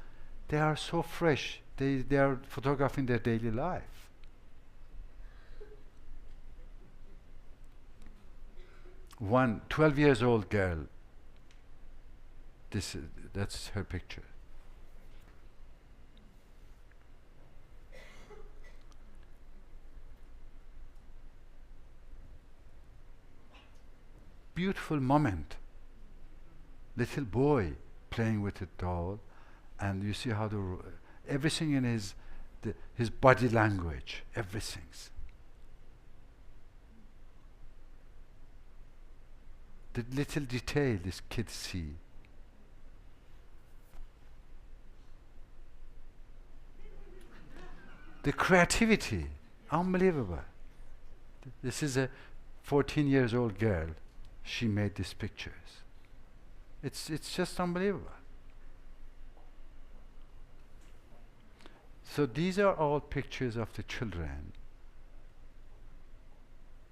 they are so fresh. They are photographing their daily life. One 12 years old girl, that's her picture. Beautiful moment. Little boy playing with a doll, and you see how everything in his body language, everything's. The little detail these kids see. The creativity, unbelievable. This is a 14 years old girl. She made these pictures. It's just unbelievable. So these are all pictures of the children.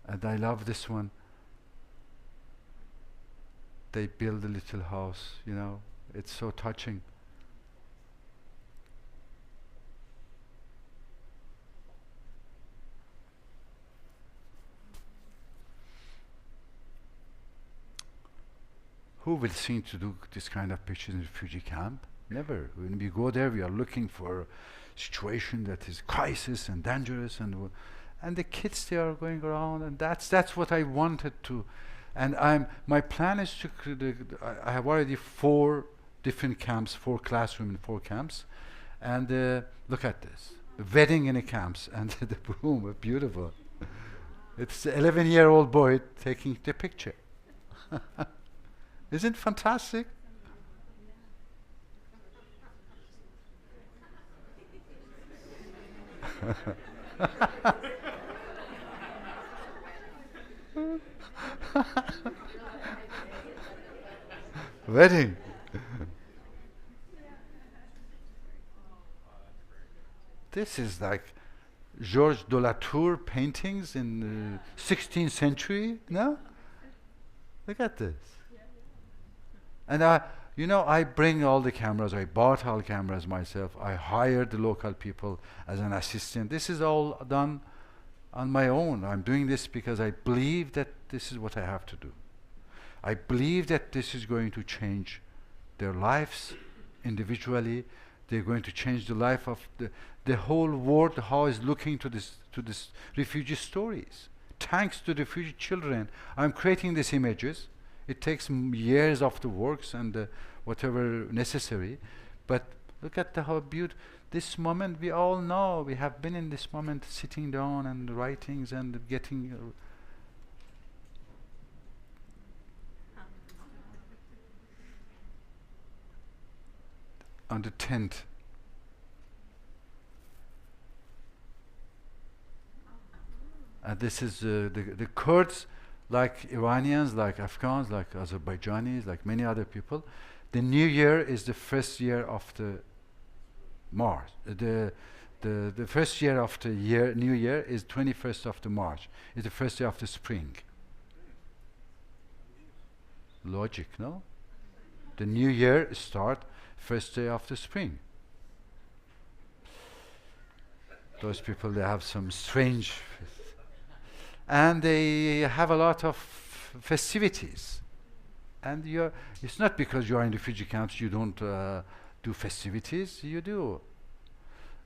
And I love this one. They build a little house, you know. It's so touching. Who will seem to do this kind of pictures in refugee camp? Never. When we go there, we are looking for a situation that is crisis and dangerous, and the kids, they are going around, and that's what I wanted to. And my plan is to I have already 4 different camps, 4 classrooms in 4 camps, and look at this, the wedding in the camps, and the boom, beautiful. It's an 11-year-old boy taking the picture. Isn't it fantastic? Wedding. This is like Georges de la Tour paintings in the 16th century, no? Look at this. And I bring all the cameras. I bought all cameras myself. I hired the local people as an assistant. This is all done on my own. I'm doing this because I believe that this is what I have to do. I believe that this is going to change their lives individually. They're going to change the life of the whole world, how is looking to this refugee stories. Thanks to the refugee children, I'm creating these images. It takes years of the works and whatever necessary, but look at how beautiful. This moment we all know, we have been in this moment, sitting down and writings and getting on the tent. And this is the Kurds, like Iranians, like Afghans, like Azerbaijanis, like many other people. The New Year is the first year of the March. The first year of the year, New Year, is 21st of the March. It's the first day of the spring. Logic, no? The New Year start first day of the spring. Those people, they have some strange, and they have a lot of festivities. And it's not because you are in refugee camps you don't do festivities, you do.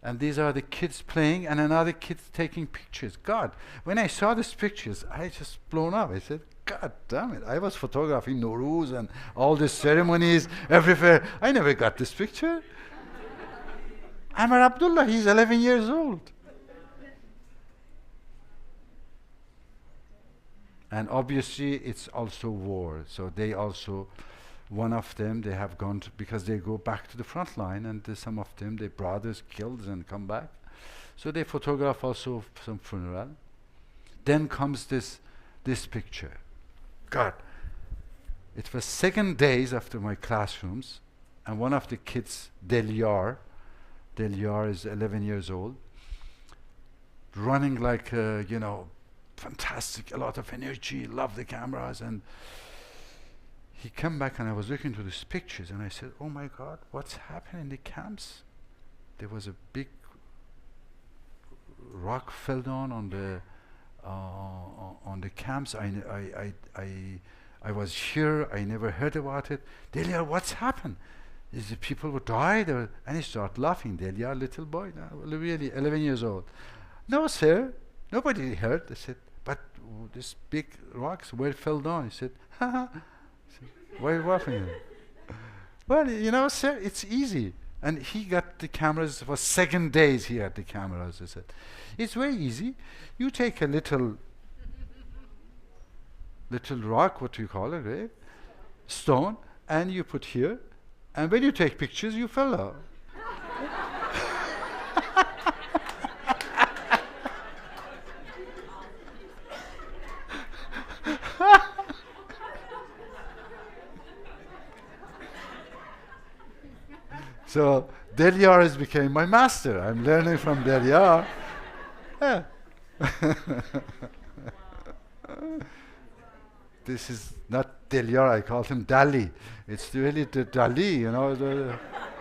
And these are the kids playing and another kid taking pictures. God, when I saw these pictures, I just blown up. I said, God damn it, I was photographing Nowruz and all the ceremonies everywhere. I never got this picture. Amr Abdullah, he's 11 years old. And obviously it's also war, so they also, one of them, they have gone to, because they go back to the front line, and some of them, their brothers killed and come back. So they photograph also some funeral. Then comes this picture. God, it was 2nd days after my classrooms, and one of the kids, Delyar is 11 years old, running like, fantastic, a lot of energy, love the cameras, and he came back and I was looking to these pictures and I said, oh my God, what's happening in the camps? There was a big rock fell down on the camps. I was here, I never heard about it. Delia, what's happened? Is the people who died? And he started laughing. Delia, little boy, really 11 years old. No, sir, nobody heard. I said, but this big rocks, where it fell down? He said, ha ha. Why are you laughing? Well, sir, it's easy. And he got the cameras for 2nd days. He had the cameras. I said, it's very easy. You take a little rock, what do you call it, right? Stone, and you put here. And when you take pictures, you fell out. So Delyar has became my master. I'm learning from Delyar. Yeah. This is not Delyar, I call him Dali. It's really the Dali,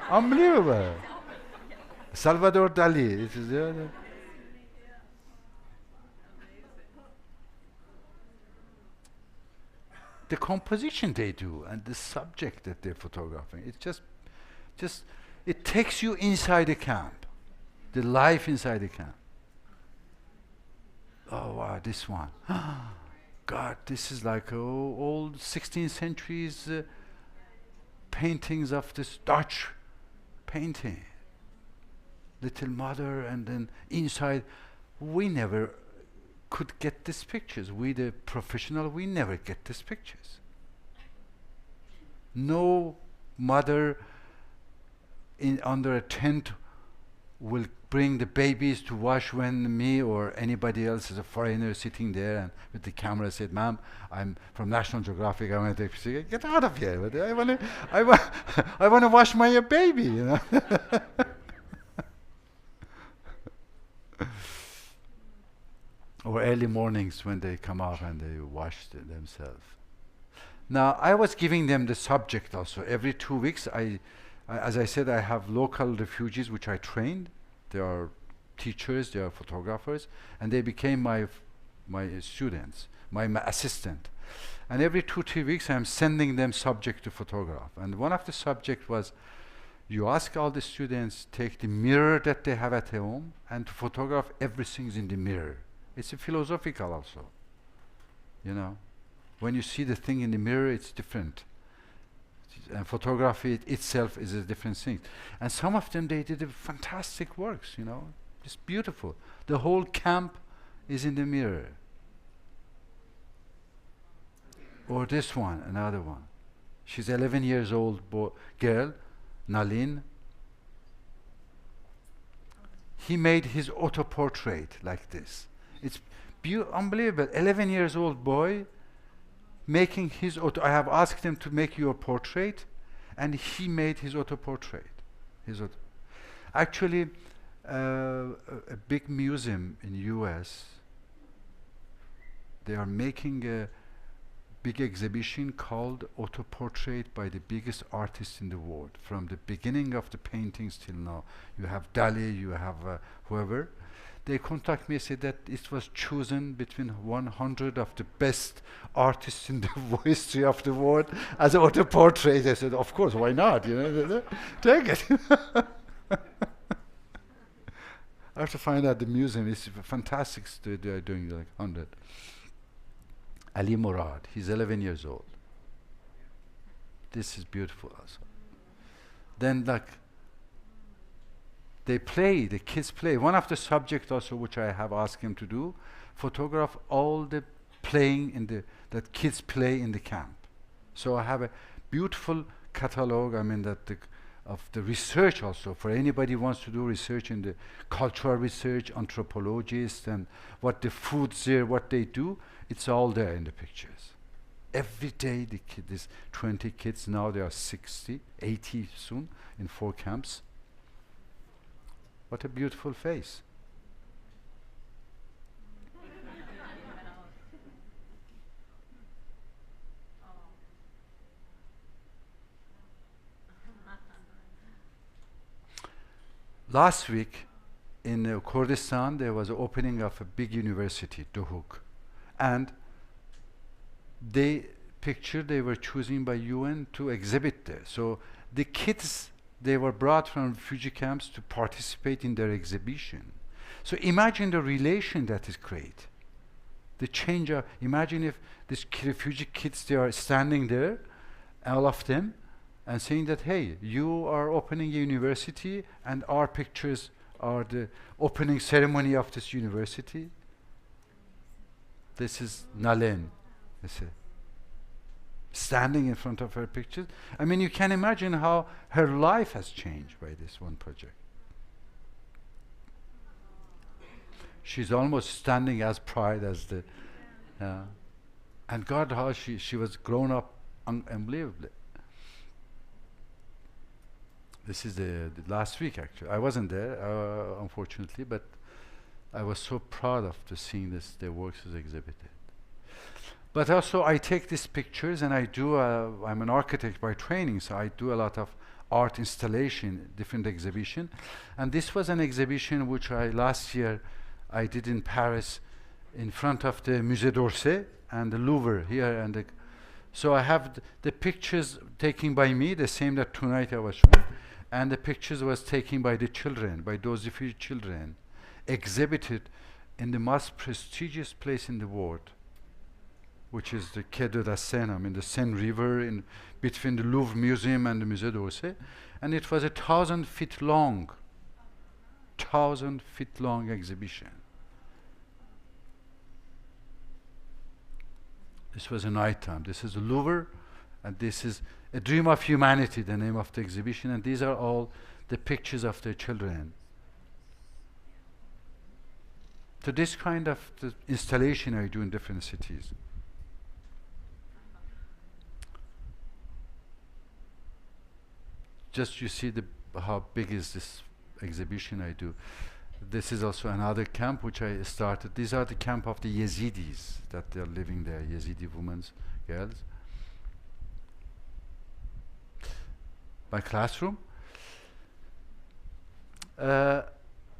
unbelievable. Salvador Dali. It is, the composition they do and the subject that they're photographing, it's just it takes you inside the camp, the life inside the camp. Oh wow, this one. God, this is like old 16th centuries paintings of this Dutch painting. Little mother, and then inside, we never could get these pictures. We, the professional, we never get these pictures. No mother under a tent will bring the babies to wash when me or anybody else is a foreigner sitting there and with the camera said, ma'am, I'm from National Geographic, I want to take pictures. Get out of here. I want to wash my baby, Or early mornings when they come up and they wash themselves. Now, I was giving them the subject also. Every 2 weeks, as I said, I have local refugees which I trained. They are teachers, they are photographers, and they became my students, my assistant. And every 2-3 weeks, I'm sending them subject to photograph. And one of the subjects was, you ask all the students, take the mirror that they have at home and to photograph everything in the mirror. It's a philosophical also, When you see the thing in the mirror, it's different. And photography itself is a different thing. And some of them, they did fantastic works, you know, just beautiful. The whole camp is in the mirror. Or this one, another one. She's 11 years old girl, Nalin. He made his auto-portrait like this. It's unbelievable. 11 years old boy making his auto. I have asked him to make your portrait, and he made his auto-portrait. Actually, a big museum in US, they are making a big exhibition called Auto-Portrait by the biggest artists in the world, from the beginning of the paintings till now. You have Dali, you have whoever. They contact me and say that it was chosen between 100 of the best artists in the history of the world as an auto-portrait. I said, of course, why not? You know, take it. I have to find out the museum. It's a fantastic study. They are doing like 100. Ali Murad, he's 11 years old. This is beautiful also. Then like, they play, the kids play. One of the subjects also which I have asked him to do, photograph all the playing in the, that kids play in the camp. So I have a beautiful catalog, I mean that of the research also, for anybody who wants to do research in the cultural research, anthropologists, and what the foods there, what they do, it's all there in the pictures. Every day the kid, there's 20 kids, now there are 60, 80 soon in 4 camps. What a beautiful face. Last week in Kurdistan there was an opening of a big university, Duhok, and they were choosing by UN to exhibit there. So the kids, they were brought from refugee camps to participate in their exhibition. So imagine the relation that is great. The change of, imagine if these refugee kids, they are standing there, all of them, and saying that, hey, you are opening a university and our pictures are the opening ceremony of this university. This is Nalen, standing in front of her pictures. I mean, you can imagine how her life has changed by this one project. She's almost standing as proud as the, and God, how she was grown up unbelievably. This is the last week actually. I wasn't there, unfortunately, but I was so proud of seeing their works as exhibited. But also I take these pictures and I do, I'm an architect by training, so I do a lot of art installation, different exhibition. And this was an exhibition which last year I did in Paris in front of the Musée d'Orsay and the Louvre here. And so I have the pictures taken by me, the same that tonight I was showing, and the pictures was taken by the children, by those refugee children, exhibited in the most prestigious place in the world, which is the Quai de la Seine, I mean the Seine River, in between the Louvre Museum and the Musée d'Orsay, and it was a 1,000 feet long, 1,000 feet long exhibition. This was a night time. This is the Louvre, and this is A Dream of Humanity, the name of the exhibition, and these are all the pictures of the children. So this kind of the installation I do in different cities. Just you see how big is this exhibition I do. This is also another camp which I started. These are the camp of the Yazidis that they're living there, Yazidi women, girls. My classroom.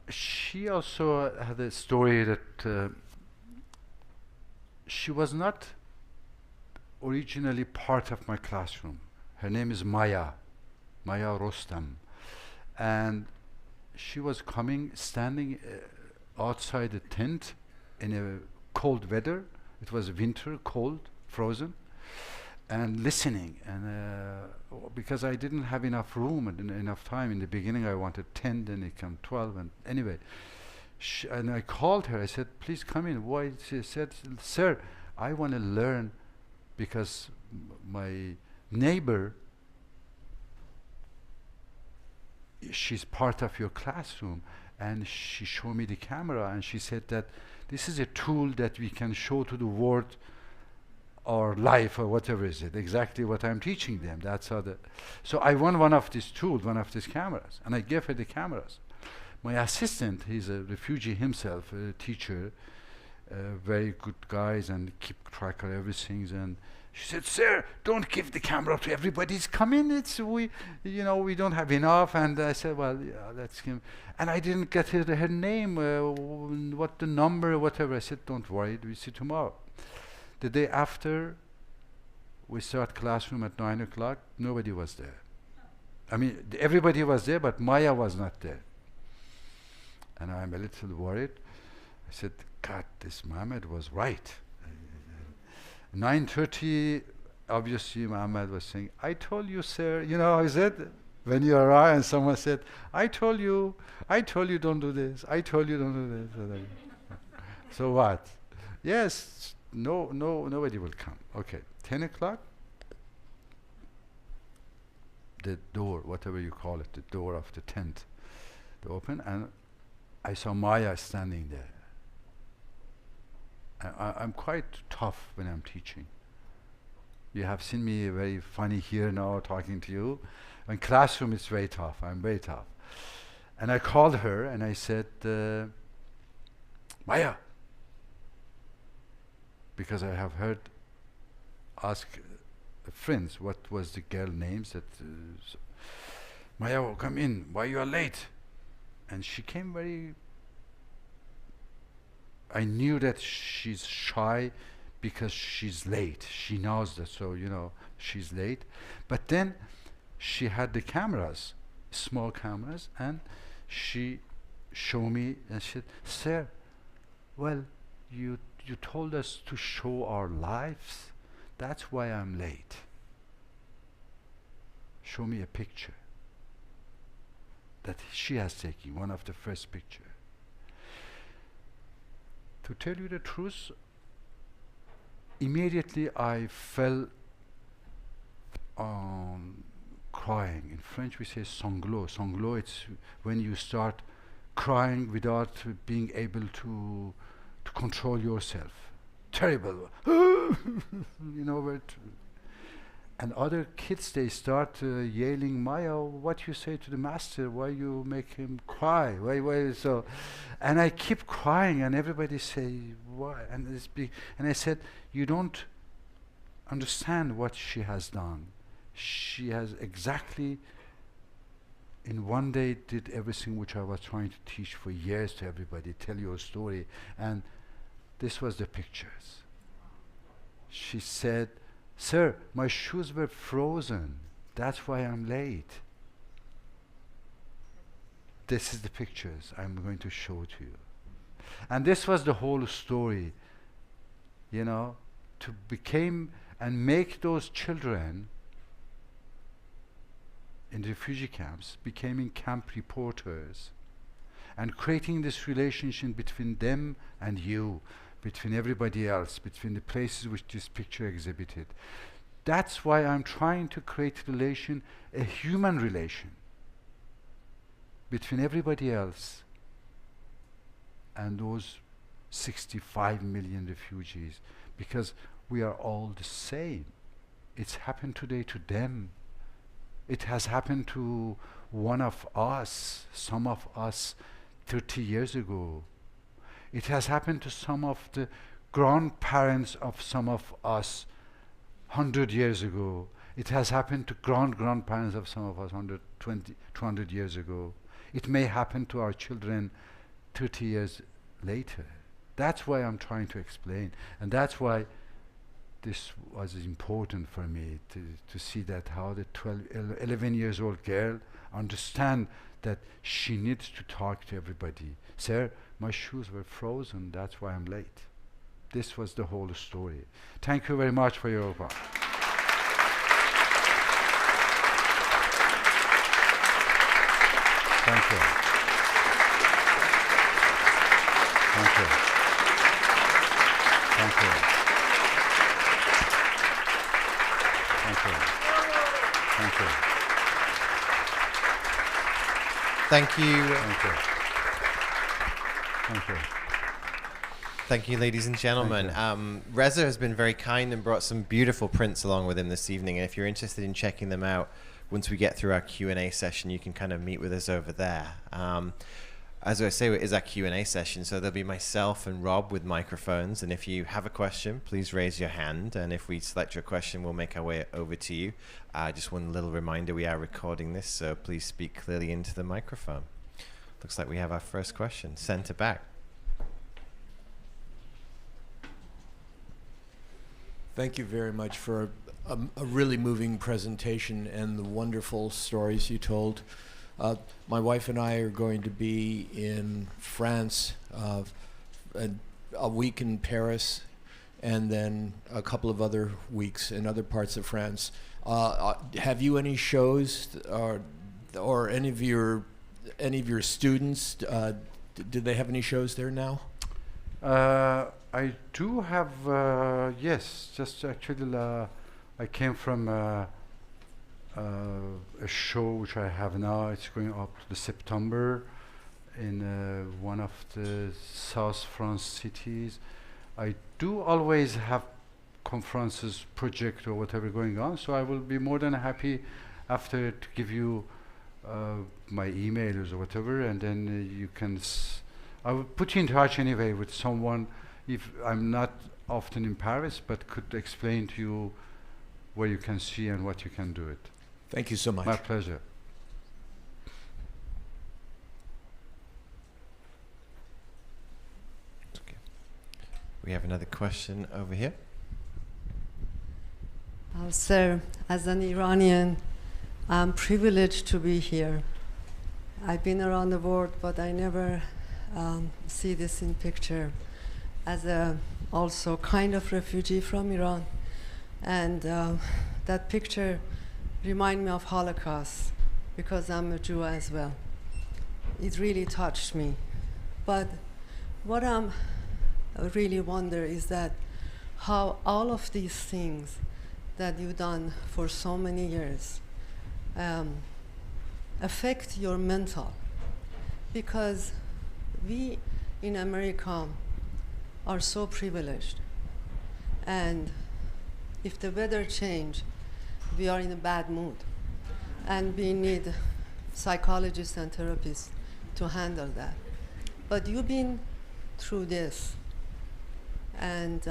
She also had a story that she was not originally part of my classroom. Her name is Maya Rostam, and she was standing outside the tent in a cold weather. It was winter, cold, frozen, and listening. And because I didn't have enough room and enough time in the beginning, I wanted 10, then it came 12, and anyway. And I called her. I said, "Please come in." Why? She said, "Sir, I want to learn because my neighbor, she's part of your classroom, and she showed me the camera, and she said that this is a tool that we can show to the world our life or whatever is it, exactly what I'm teaching them. That's how so I want one of these tools, one of these cameras, and I gave her the cameras. My assistant, he's a refugee himself, a teacher, very good guys, and keep track of everything. And she said, "Sir, don't give the camera to everybody. It's coming. We don't have enough." And I said, "Well, yeah, let's give." And I didn't get her name, what the number, whatever. I said, "Don't worry, we'll see tomorrow." The day after, we start classroom at 9 o'clock. Nobody was there. I mean, everybody was there, but Maya was not there. And I'm a little worried. I said, "God, this Mohammed was right." 9:30, obviously Mohammed was saying, "I told you, sir." You know, I said, when you arrive and someone said, I told you don't do this. I told you don't do this. So what? Yes, nobody will come. Okay, 10 o'clock, the door, whatever you call it, the door of the tent, they open, and I saw Maya standing there. I'm quite tough when I'm teaching. You have seen me very funny here now talking to you. In classroom it's very tough. I'm very tough. And I called her and I said, "Maya," because I have heard ask friends what was the girl names that Maya, come in. Why you are late? And she came very. I knew that she's shy because she's late. She knows that, so she's late. But then she had the cameras, small cameras, and she showed me and she said, "Sir, well, you told us to show our lives. That's why I'm late. Show me a picture that she has taken, one of the first picture." To tell you the truth, immediately I fell on crying. In French we say sanglot. Sanglot, it's when you start crying without being able to control yourself. Terrible. And other kids, they start yelling, "Maya, what you say to the master? Why you make him cry? Why so?" And I keep crying, and everybody say, "Why?" And I said, "You don't understand what she has done. She has exactly in one day did everything which I was trying to teach for years to everybody, tell your story." And this was the pictures. She said, "Sir, my shoes were frozen. That's why I'm late." This is the pictures I'm going to show to you. And this was the whole story, to become and make those children in refugee camps becoming camp reporters and creating this relationship between them and you, between everybody else, between the places which this picture exhibited. That's why I'm trying to create a human relation between everybody else and those 65 million refugees, because we are all the same. It's happened today to them. It has happened to one of us, some of us 30 years ago. It has happened to some of the grandparents of some of us 100 years ago. It has happened to grandparents of some of us 120, 200 years ago. It may happen to our children 30 years later. That's why I'm trying to explain. And that's why this was important for me to see that how the 11 years old girl understand that she needs to talk to everybody. "Sir, my shoes were frozen, that's why I'm late." This was the whole story. Thank you very much for your work. Thank you. Thank you. Thank you. Thank you. Thank you. Thank you. Thank you. Thank you. Thank you, ladies and gentlemen. Reza has been very kind and brought some beautiful prints along with him this evening. And if you're interested in checking them out, once we get through our Q&A session, you can kind of meet with us over there. As I say, it is our Q&A session, so there'll be myself and Rob with microphones. And if you have a question, please raise your hand. And if we select your question, we'll make our way over to you. Just one little reminder, we are recording this, so please speak clearly into the microphone. Looks like we have our first question. Center back. Thank you very much for a really moving presentation and the wonderful stories you told. My wife and I are going to be in France, a week in Paris, and then a couple of other weeks in other parts of France. Have you any shows, or any of your students? Do they have any shows there now? I do have, yes, just actually I came from a show which I have now. It's going up to September in one of the South France cities. I do always have conferences, project or whatever going on, so I will be more than happy after to give you my emails or whatever, and then you can I will put you in touch anyway with someone, if I'm not often in Paris, but could explain to you where you can see and what you can do it. Thank you so much. My pleasure. Okay. We have another question over here. Sir, as an Iranian, I'm privileged to be here. I've been around the world, but I never see this in picture. As a also kind of refugee from Iran, and that picture reminds me of Holocaust because I'm a Jew as well. It really touched me. But what I really wonder is that how all of these things that you've done for so many years affect your mental, because we in America are so privileged, and if the weather change, we are in a bad mood, and we need psychologists and therapists to handle that. But you've been through this, and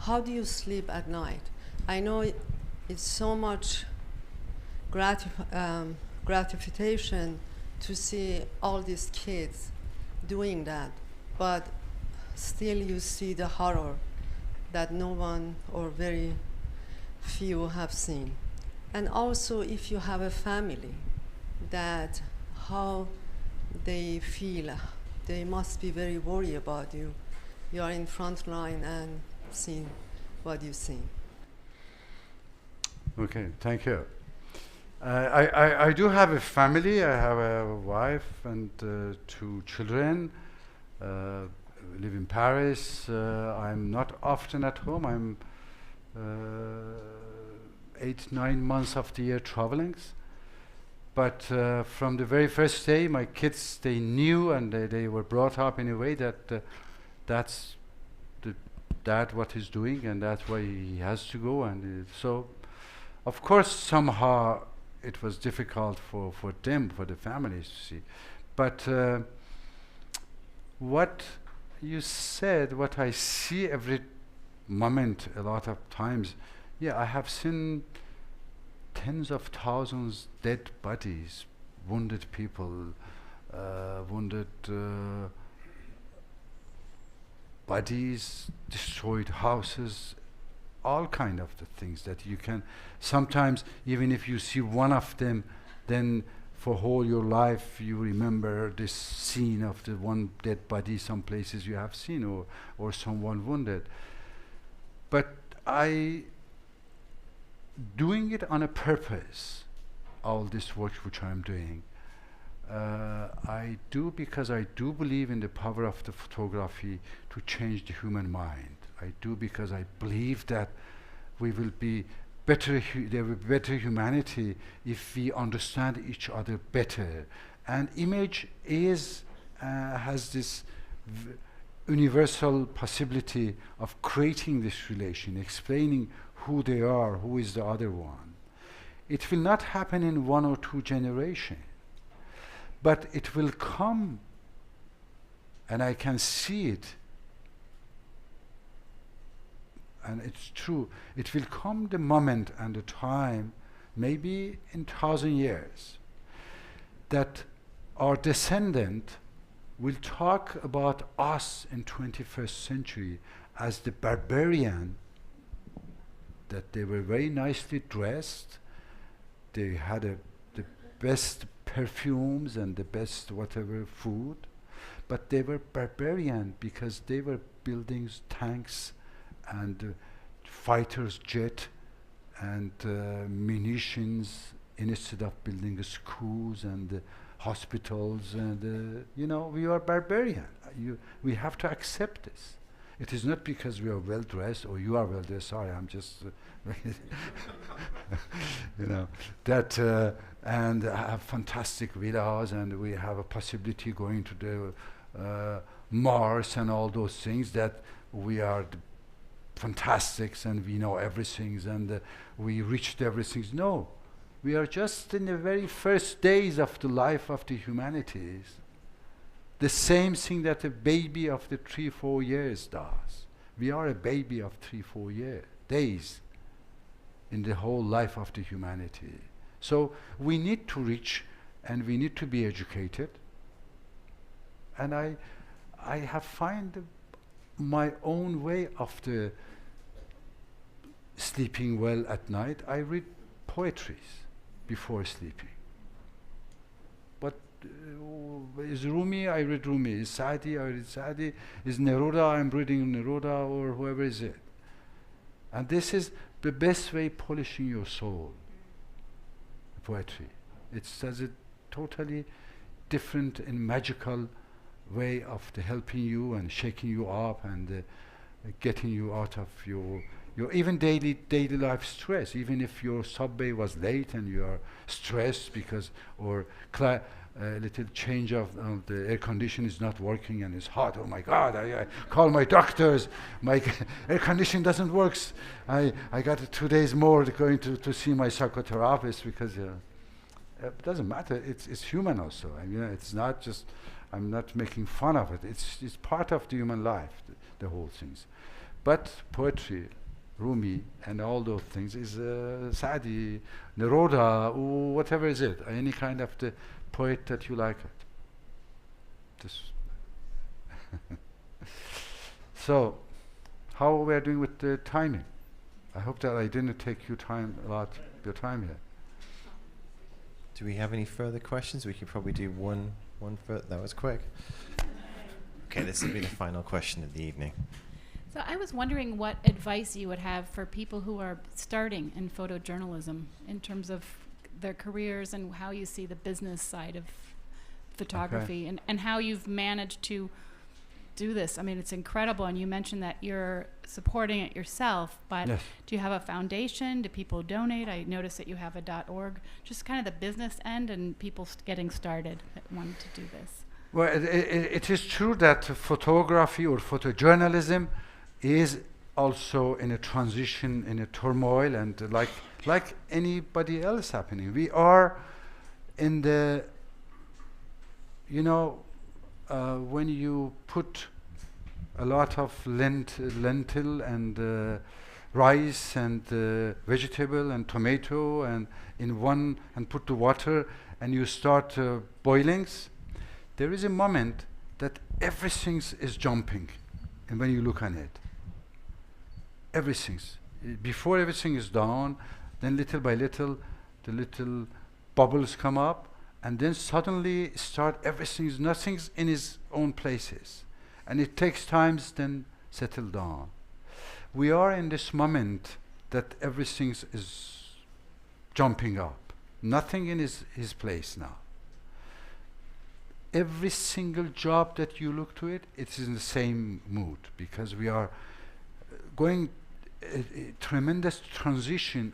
how do you sleep at night? I know it's so much gratification to see all these kids doing that, but still you see the horror that no one or very few have seen. And also if you have a family, that how they feel, they must be very worried about you. You are in front line and seeing what you've seen. Okay, thank you. I do have a family. I have a wife and 2 children. Live in Paris. I'm not often at home. I'm 8-9 months of the year traveling. But from the very first day, my kids, they knew, and they were brought up in a way that that's the dad what he's doing, and that's why he has to go. And so, of course, somehow it was difficult for them, for the families to see. But what you said, what I see every moment, a lot of times, yeah, I have seen tens of thousands dead bodies, wounded people, wounded bodies, destroyed houses, all kind of the things that you can sometimes, even if you see one of them, then for whole your life you remember this scene of the one dead body some places you have seen, or someone wounded. But I doing it on a purpose, all this work which I'm doing, I do because I do believe in the power of the photography to change the human mind. I do because I believe that we will be better, there will be better humanity if we understand each other better. And image is, has this universal possibility of creating this relation, explaining who they are, who is the other one. It will not happen in 1 or 2 generations, but it will come, and I can see it, and it's true. It will come the moment and the time, maybe in 1,000 years, that our descendant will talk about us in 21st century as the barbarian, that they were very nicely dressed, they had the best perfumes and the best whatever food, but they were barbarian because they were building tanks and fighters jet and munitions instead of building schools and hospitals, and you know, we are barbarian. We have to accept this. It is not because we are well dressed or you are well dressed. Sorry, I'm just you know, that and have fantastic villas, and we have a possibility going to the Mars and all those things, that we are the fantastics and we know everything and we reached everything. No, we are just in the very first days of the life of the humanities. The same thing that a baby of the 3-4 years does. We are a baby of 3-4 days in the whole life of the humanity. So we need to reach, and we need to be educated. And I have found my own way of the sleeping well at night. I read poetries before sleeping. But is Rumi, I read Rumi. Is Saadi, I read Saadi. Is Neruda, I'm reading Neruda, or whoever is it. And this is the best way polishing your soul. Poetry. It's as a totally different and magical way of helping you and shaking you up and getting you out of your even daily life stress. Even if your subway was late and you are stressed because, or a little change of the air condition is not working and it's hot. Oh my God! I call my doctors. My air condition doesn't work. I got 2 days more going to see my psychotherapist because it doesn't matter. It's human also. I mean, it's not just. I'm not making fun of it. It's part of the human life, the whole things. But poetry, Rumi, and all those things is Saadi, Neruda, whatever is it. Any kind of the poet that you like it. This so, how we are doing with the timing? I hope that I didn't take a lot of your time here. Do we have any further questions? We could probably do one further. That was quick. Okay, this will be the final question of the evening. So I was wondering what advice you would have for people who are starting in photojournalism in terms of their careers and how you see the business side of photography, and how you've managed to do this. I mean, it's incredible, and you mentioned that you're supporting it yourself, but Yes. do you have a foundation? Do people donate? I noticed that you have a .org. Just kind of the business end and people getting started that wanted to do this. Well, it is true that photography or photojournalism is also in a transition, in a turmoil, and like anybody else happening. We are in the, you know, when you put a lot of lentil and rice and vegetable and tomato and in one, and put the water and you start boilings, there is a moment that everything is jumping, and when you look on it, everything's before everything is done, then little by little the little bubbles come up, and then suddenly start nothing's in its own places, and it takes time then settle down. We are in this moment that everything is jumping up, nothing in his place now. every single job that you look to it, it's in the same mood, because we are going a tremendous transition,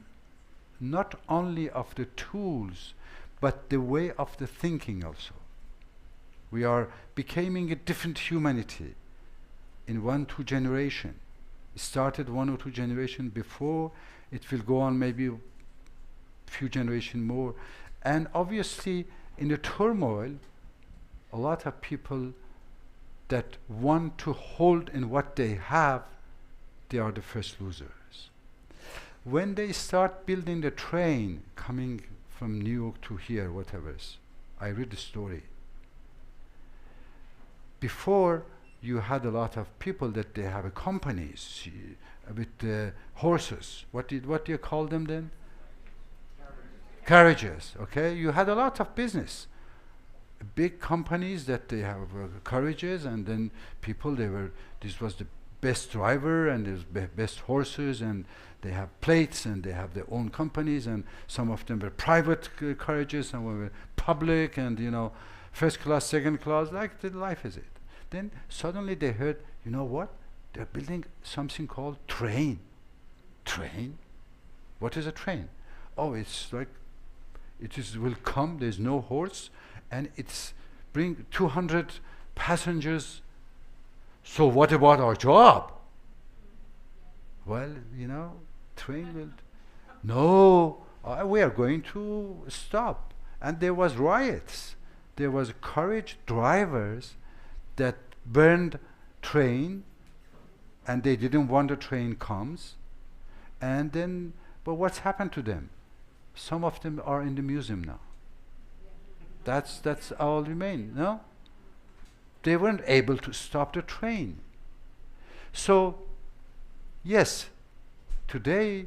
not only of the tools, but the way of the thinking also. We are becoming a different humanity in 1-2 generation. It started 1 or 2 generation before, it will go on maybe a few generation more. And obviously in the turmoil, a lot of people that want to hold in what they have, they are the first losers. When they start building the train coming from New York to here, whatever, I read the story. Before, you had a lot of people that they have companies with horses. What do you call them then? Carriages. Okay, you had a lot of business. Big companies that they have carriages, and then people, this was the best driver, and there's best horses, and they have plates, and they have their own companies, and some of them were private carriages, some were public, and first class, second class, like the life is it. Then suddenly they heard, you know what? They're building something called train. Train? What is a train? Oh, it's like, will come, there's no horse, and it's bring 200 passengers. So what about our job? Well, train will, no, we are going to stop. And there was riots. There was courage drivers that burned train, and they didn't want the train comes. And then, but what's happened to them? Some of them are in the museum now. That's all remain, no? They weren't able to stop the train. So, yes, today,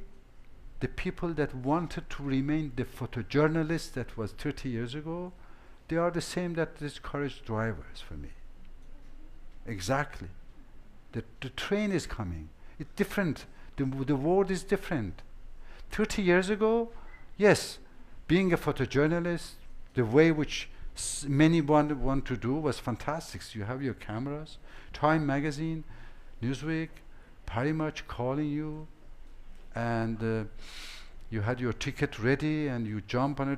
the people that wanted to remain the photojournalists that was 30 years ago, they are the same that these courage drivers for me. Exactly. The train is coming. It's different. The world is different. 30 years ago, yes, being a photojournalist, the way which many want to do was fantastic. So you have your cameras, Time magazine, Newsweek, pretty much calling you, and you had your ticket ready, and you jump on a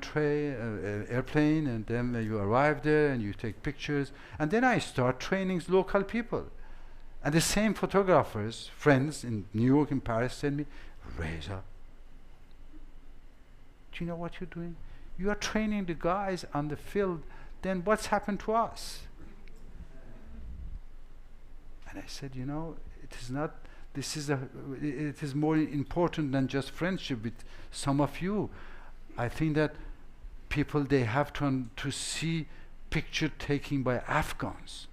airplane, and then you arrive there, and you take pictures. And then I start training local people. And the same photographers, friends in New York and Paris, said me, Reza, do you know what you're doing? You are training the guys on the field, then what's happened to us? And I said, it is not, it is more important than just friendship with some of you. I think that people, they have to see picture taken by Afghans,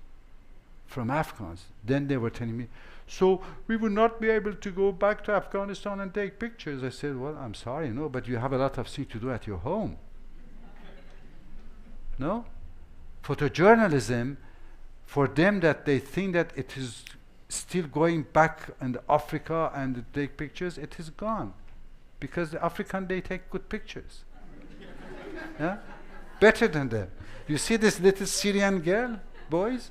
from Afghans. Then they were telling me, so we will not be able to go back to Afghanistan and take pictures. I said, well, I'm sorry, no, but you have a lot of things to do at your home. No? Photojournalism, for them that they think that it is still going back in Africa and take pictures, it is gone. Because the African, they take good pictures. Yeah? Better than them. You see this little Syrian girl, boys?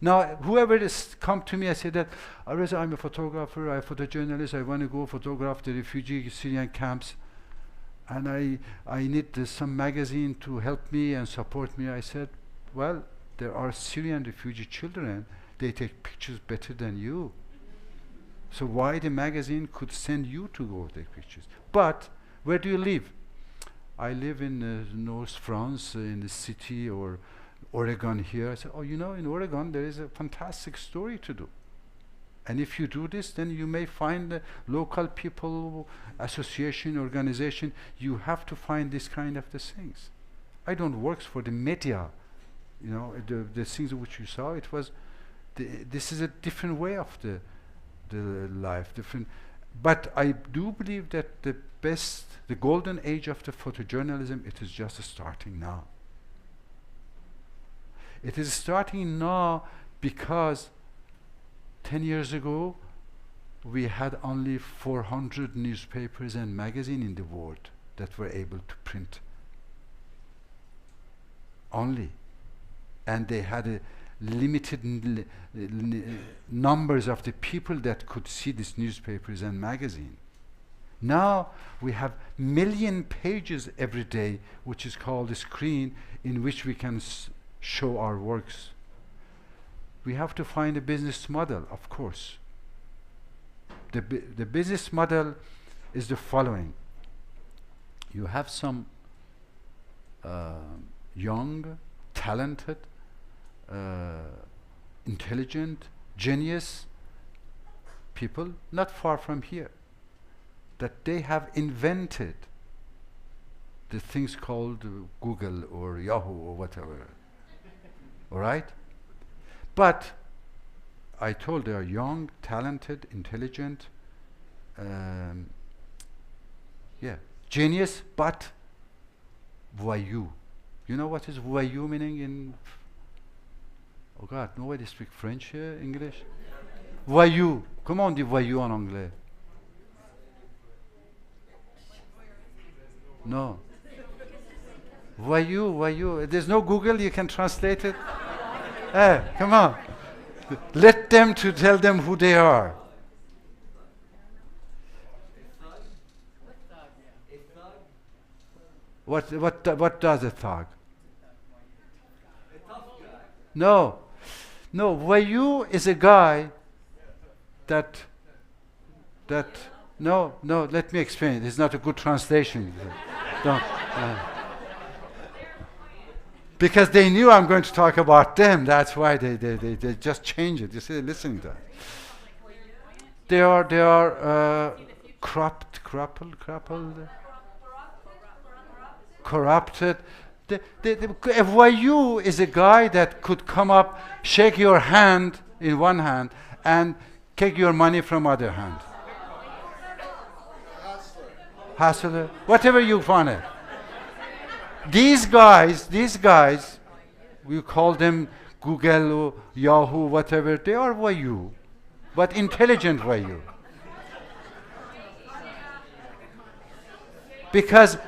Now, whoever is come to me, I say that, Reza, I'm a photographer, I'm a photojournalist, I want to go photograph the refugee Syrian camps, and I need some magazine to help me and support me. I said, well, there are Syrian refugee children, they take pictures better than you. So why the magazine could send you to go take pictures? But where do you live? I live in North France, in the city, or Oregon here. I said, oh, in Oregon there is a fantastic story to do. And if you do this, then you may find local people, association, organization. You have to find this kind of the things. I don't work for the media. The things which you saw, it was, this is a different way of the life, different. But I do believe that the golden age of the photojournalism, it is just starting now. It is starting now because 10 years ago, we had only 400 newspapers and magazines in the world that were able to print. Only. and they had a limited numbers of the people that could see these newspapers and magazine. Now we have million pages every day, which is called a screen, in which we can show our works. We have to find a business model, of course. The business model is the following. You have some young, talented, intelligent, genius people not far from here, that they have invented the things called Google or Yahoo or whatever. All right? But I told they are young, talented, intelligent, genius, but voyou. You know what is voyou meaning in? Oh God, nobody speaks French here, English? Voyou. Comment on dit voyou en anglais? No. Voyou, voyou. There's no Google, you can translate it? Hey, come on. Let them to tell them who they are. What does a thug? No. No, voyou is a guy that no, let me explain. It's not a good translation. Don't, because they knew I'm going to talk about them, that's why they just change it. You see, listening to that. They are crippled, corrupted. A voyou is a guy that could come up, shake your hand in one hand, and take your money from other hand. Hustler, whatever you want it. These guys, we call them Google or Yahoo, whatever, they are voyou, but intelligent voyou. Because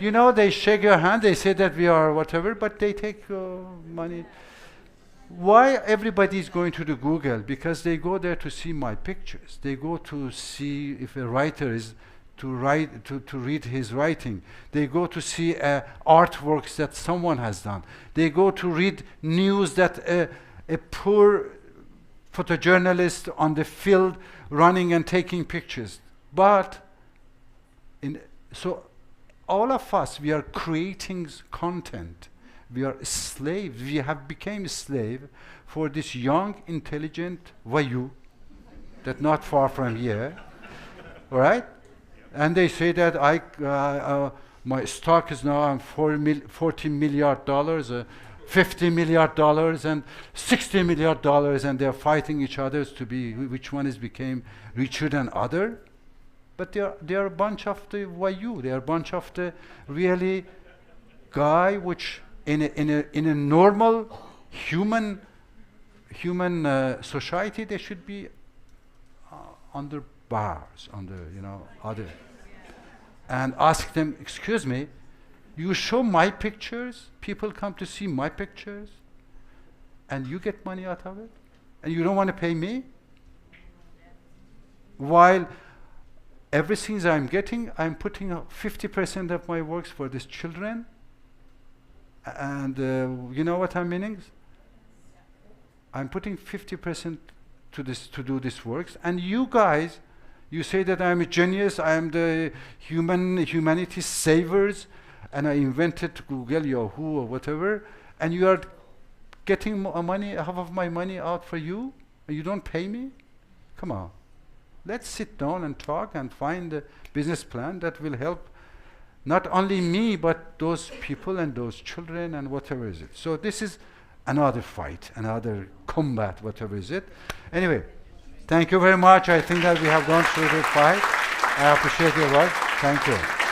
you know, they shake your hand, they say that we are whatever, but they take money. Why everybody is going to the Google? Because they go there to see my pictures. They go to see if a writer is to read his writing. They go to see artworks that someone has done. They go to read news that a poor photojournalist on the field running and taking pictures. But so all of us, we are creating content. We are slaves. We have become slave for this young, intelligent voyou that not far from here. All right? And they say that my stock is now on $40 million, $50 million, and $60 million, and they're fighting each other to be which one is became richer than other. But they are a bunch of the voyou. They are a bunch of the really guy which in a normal human society they should be under bars, under other, and ask them, excuse me, you show my pictures, people come to see my pictures, and you get money out of it, and you don't want to pay me, while everything I'm getting, I'm putting 50% of my works for these children, and you know what I'm meaning? I'm putting 50% to do this works, and you guys, you say that I'm a genius, I am the humanity savers, and I invented Google, Yahoo, or whatever, and you are getting money, half of my money out for you, and you don't pay me? Come on. Let's sit down and talk and find a business plan that will help not only me, but those people and those children and whatever is it. So this is another fight, another combat, whatever is it. Anyway, thank you very much. I think that we have gone through the fight. I appreciate your work. Thank you.